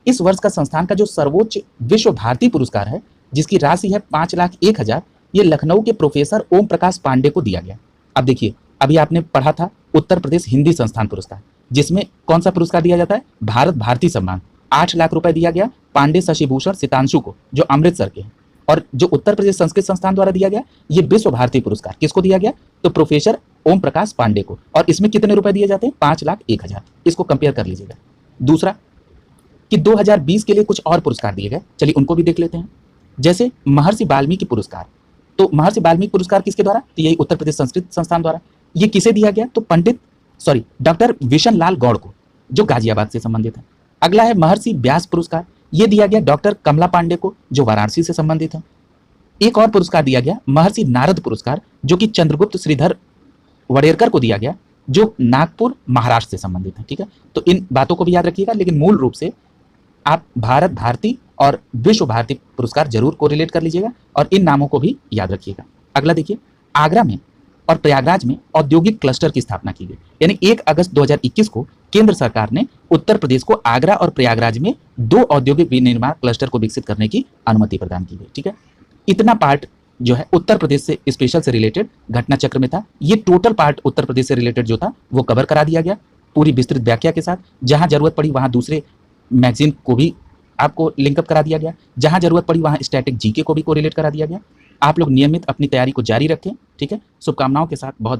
S1: इस वर्ष का संस्थान का जो सर्वोच्च विश्व भारती पुरस्कार है, जिसकी राशि है 5,01,000, ये लखनऊ के प्रोफेसर ओम प्रकाश पांडे को दिया गया। अब देखिए, अभी आपने पढ़ा था उत्तर प्रदेश हिंदी संस्थान पुरस्कार, जिसमें कौन सा पुरस्कार दिया जाता है? भारत भारती सम्मान। 8 लाख रुपए दिया गया पांडे शशिभूषण सितांशु को, जो अमृतसर के हैं। और जो उत्तर प्रदेश संस्कृत संस्थान द्वारा दिया गया, ये विश्व भारती पुरस्कार किसको दिया गया? तो प्रोफेसर ओम प्रकाश पांडे को। और इसमें कितने रुपए दिए जाते हैं? 5,01,000। इसको कंपेयर कर लीजिएगा। दूसरा कि 2020 के लिए कुछ और पुरस्कार दिए गए, चलिए उनको भी देख लेते हैं। जैसे महर्षि वाल्मीकि पुरस्कार, तो महर्षि वाल्मीकि पुरस्कार किसके द्वारा? तो यही उत्तर प्रदेश संस्कृत संस्थान द्वारा। ये किसे दिया गया? तो डॉक्टर विशन लाल गौड़ को, जो गाजियाबाद से संबंधित है। अगला है महर्षि व्यास पुरस्कार, ये दिया गया डॉक्टर कमला पांडे को, जो वाराणसी से संबंधित है। एक और पुरस्कार दिया गया महर्षि नारद पुरस्कार, जो कि चंद्रगुप्त श्रीधर वडेरकर को दिया गया, जो नागपुर महाराष्ट्र से संबंधित है। ठीक है, तो इन बातों को भी याद रखिएगा, लेकिन मूल रूप से आप भारत भारती और विश्व भारती पुरस्कार जरूर कोरिलेट कर लीजिएगा और इन नामों को भी याद रखिएगा। अगला देखिए, आगरा में और प्रयागराज में औद्योगिक क्लस्टर की स्थापना की गई। यानी 1 अगस्त 2021 को केंद्र सरकार ने उत्तर प्रदेश को आगरा और प्रयागराज में 2 औद्योगिक विनिर्माण क्लस्टर को विकसित करने की अनुमति प्रदान की गई। ठीक है, इतना पार्ट जो है उत्तर प्रदेश से स्पेशल से रिलेटेड घटना चक्र में था। ये टोटल पार्ट उत्तर प्रदेश से रिलेटेड जो था वो कवर करा दिया गया पूरी विस्तृत व्याख्या के साथ। जहां जरूरत पड़ी वहां दूसरे मैगजीन को भी आपको लिंकअप करा दिया गया, जहां जरूरत पड़ी वहां स्टैटिक जीके को भी कोरिलेट करा दिया गया। आप लोग नियमित अपनी तैयारी को जारी रखें। ठीक है, शुभकामनाओं के साथ बहुत बहुत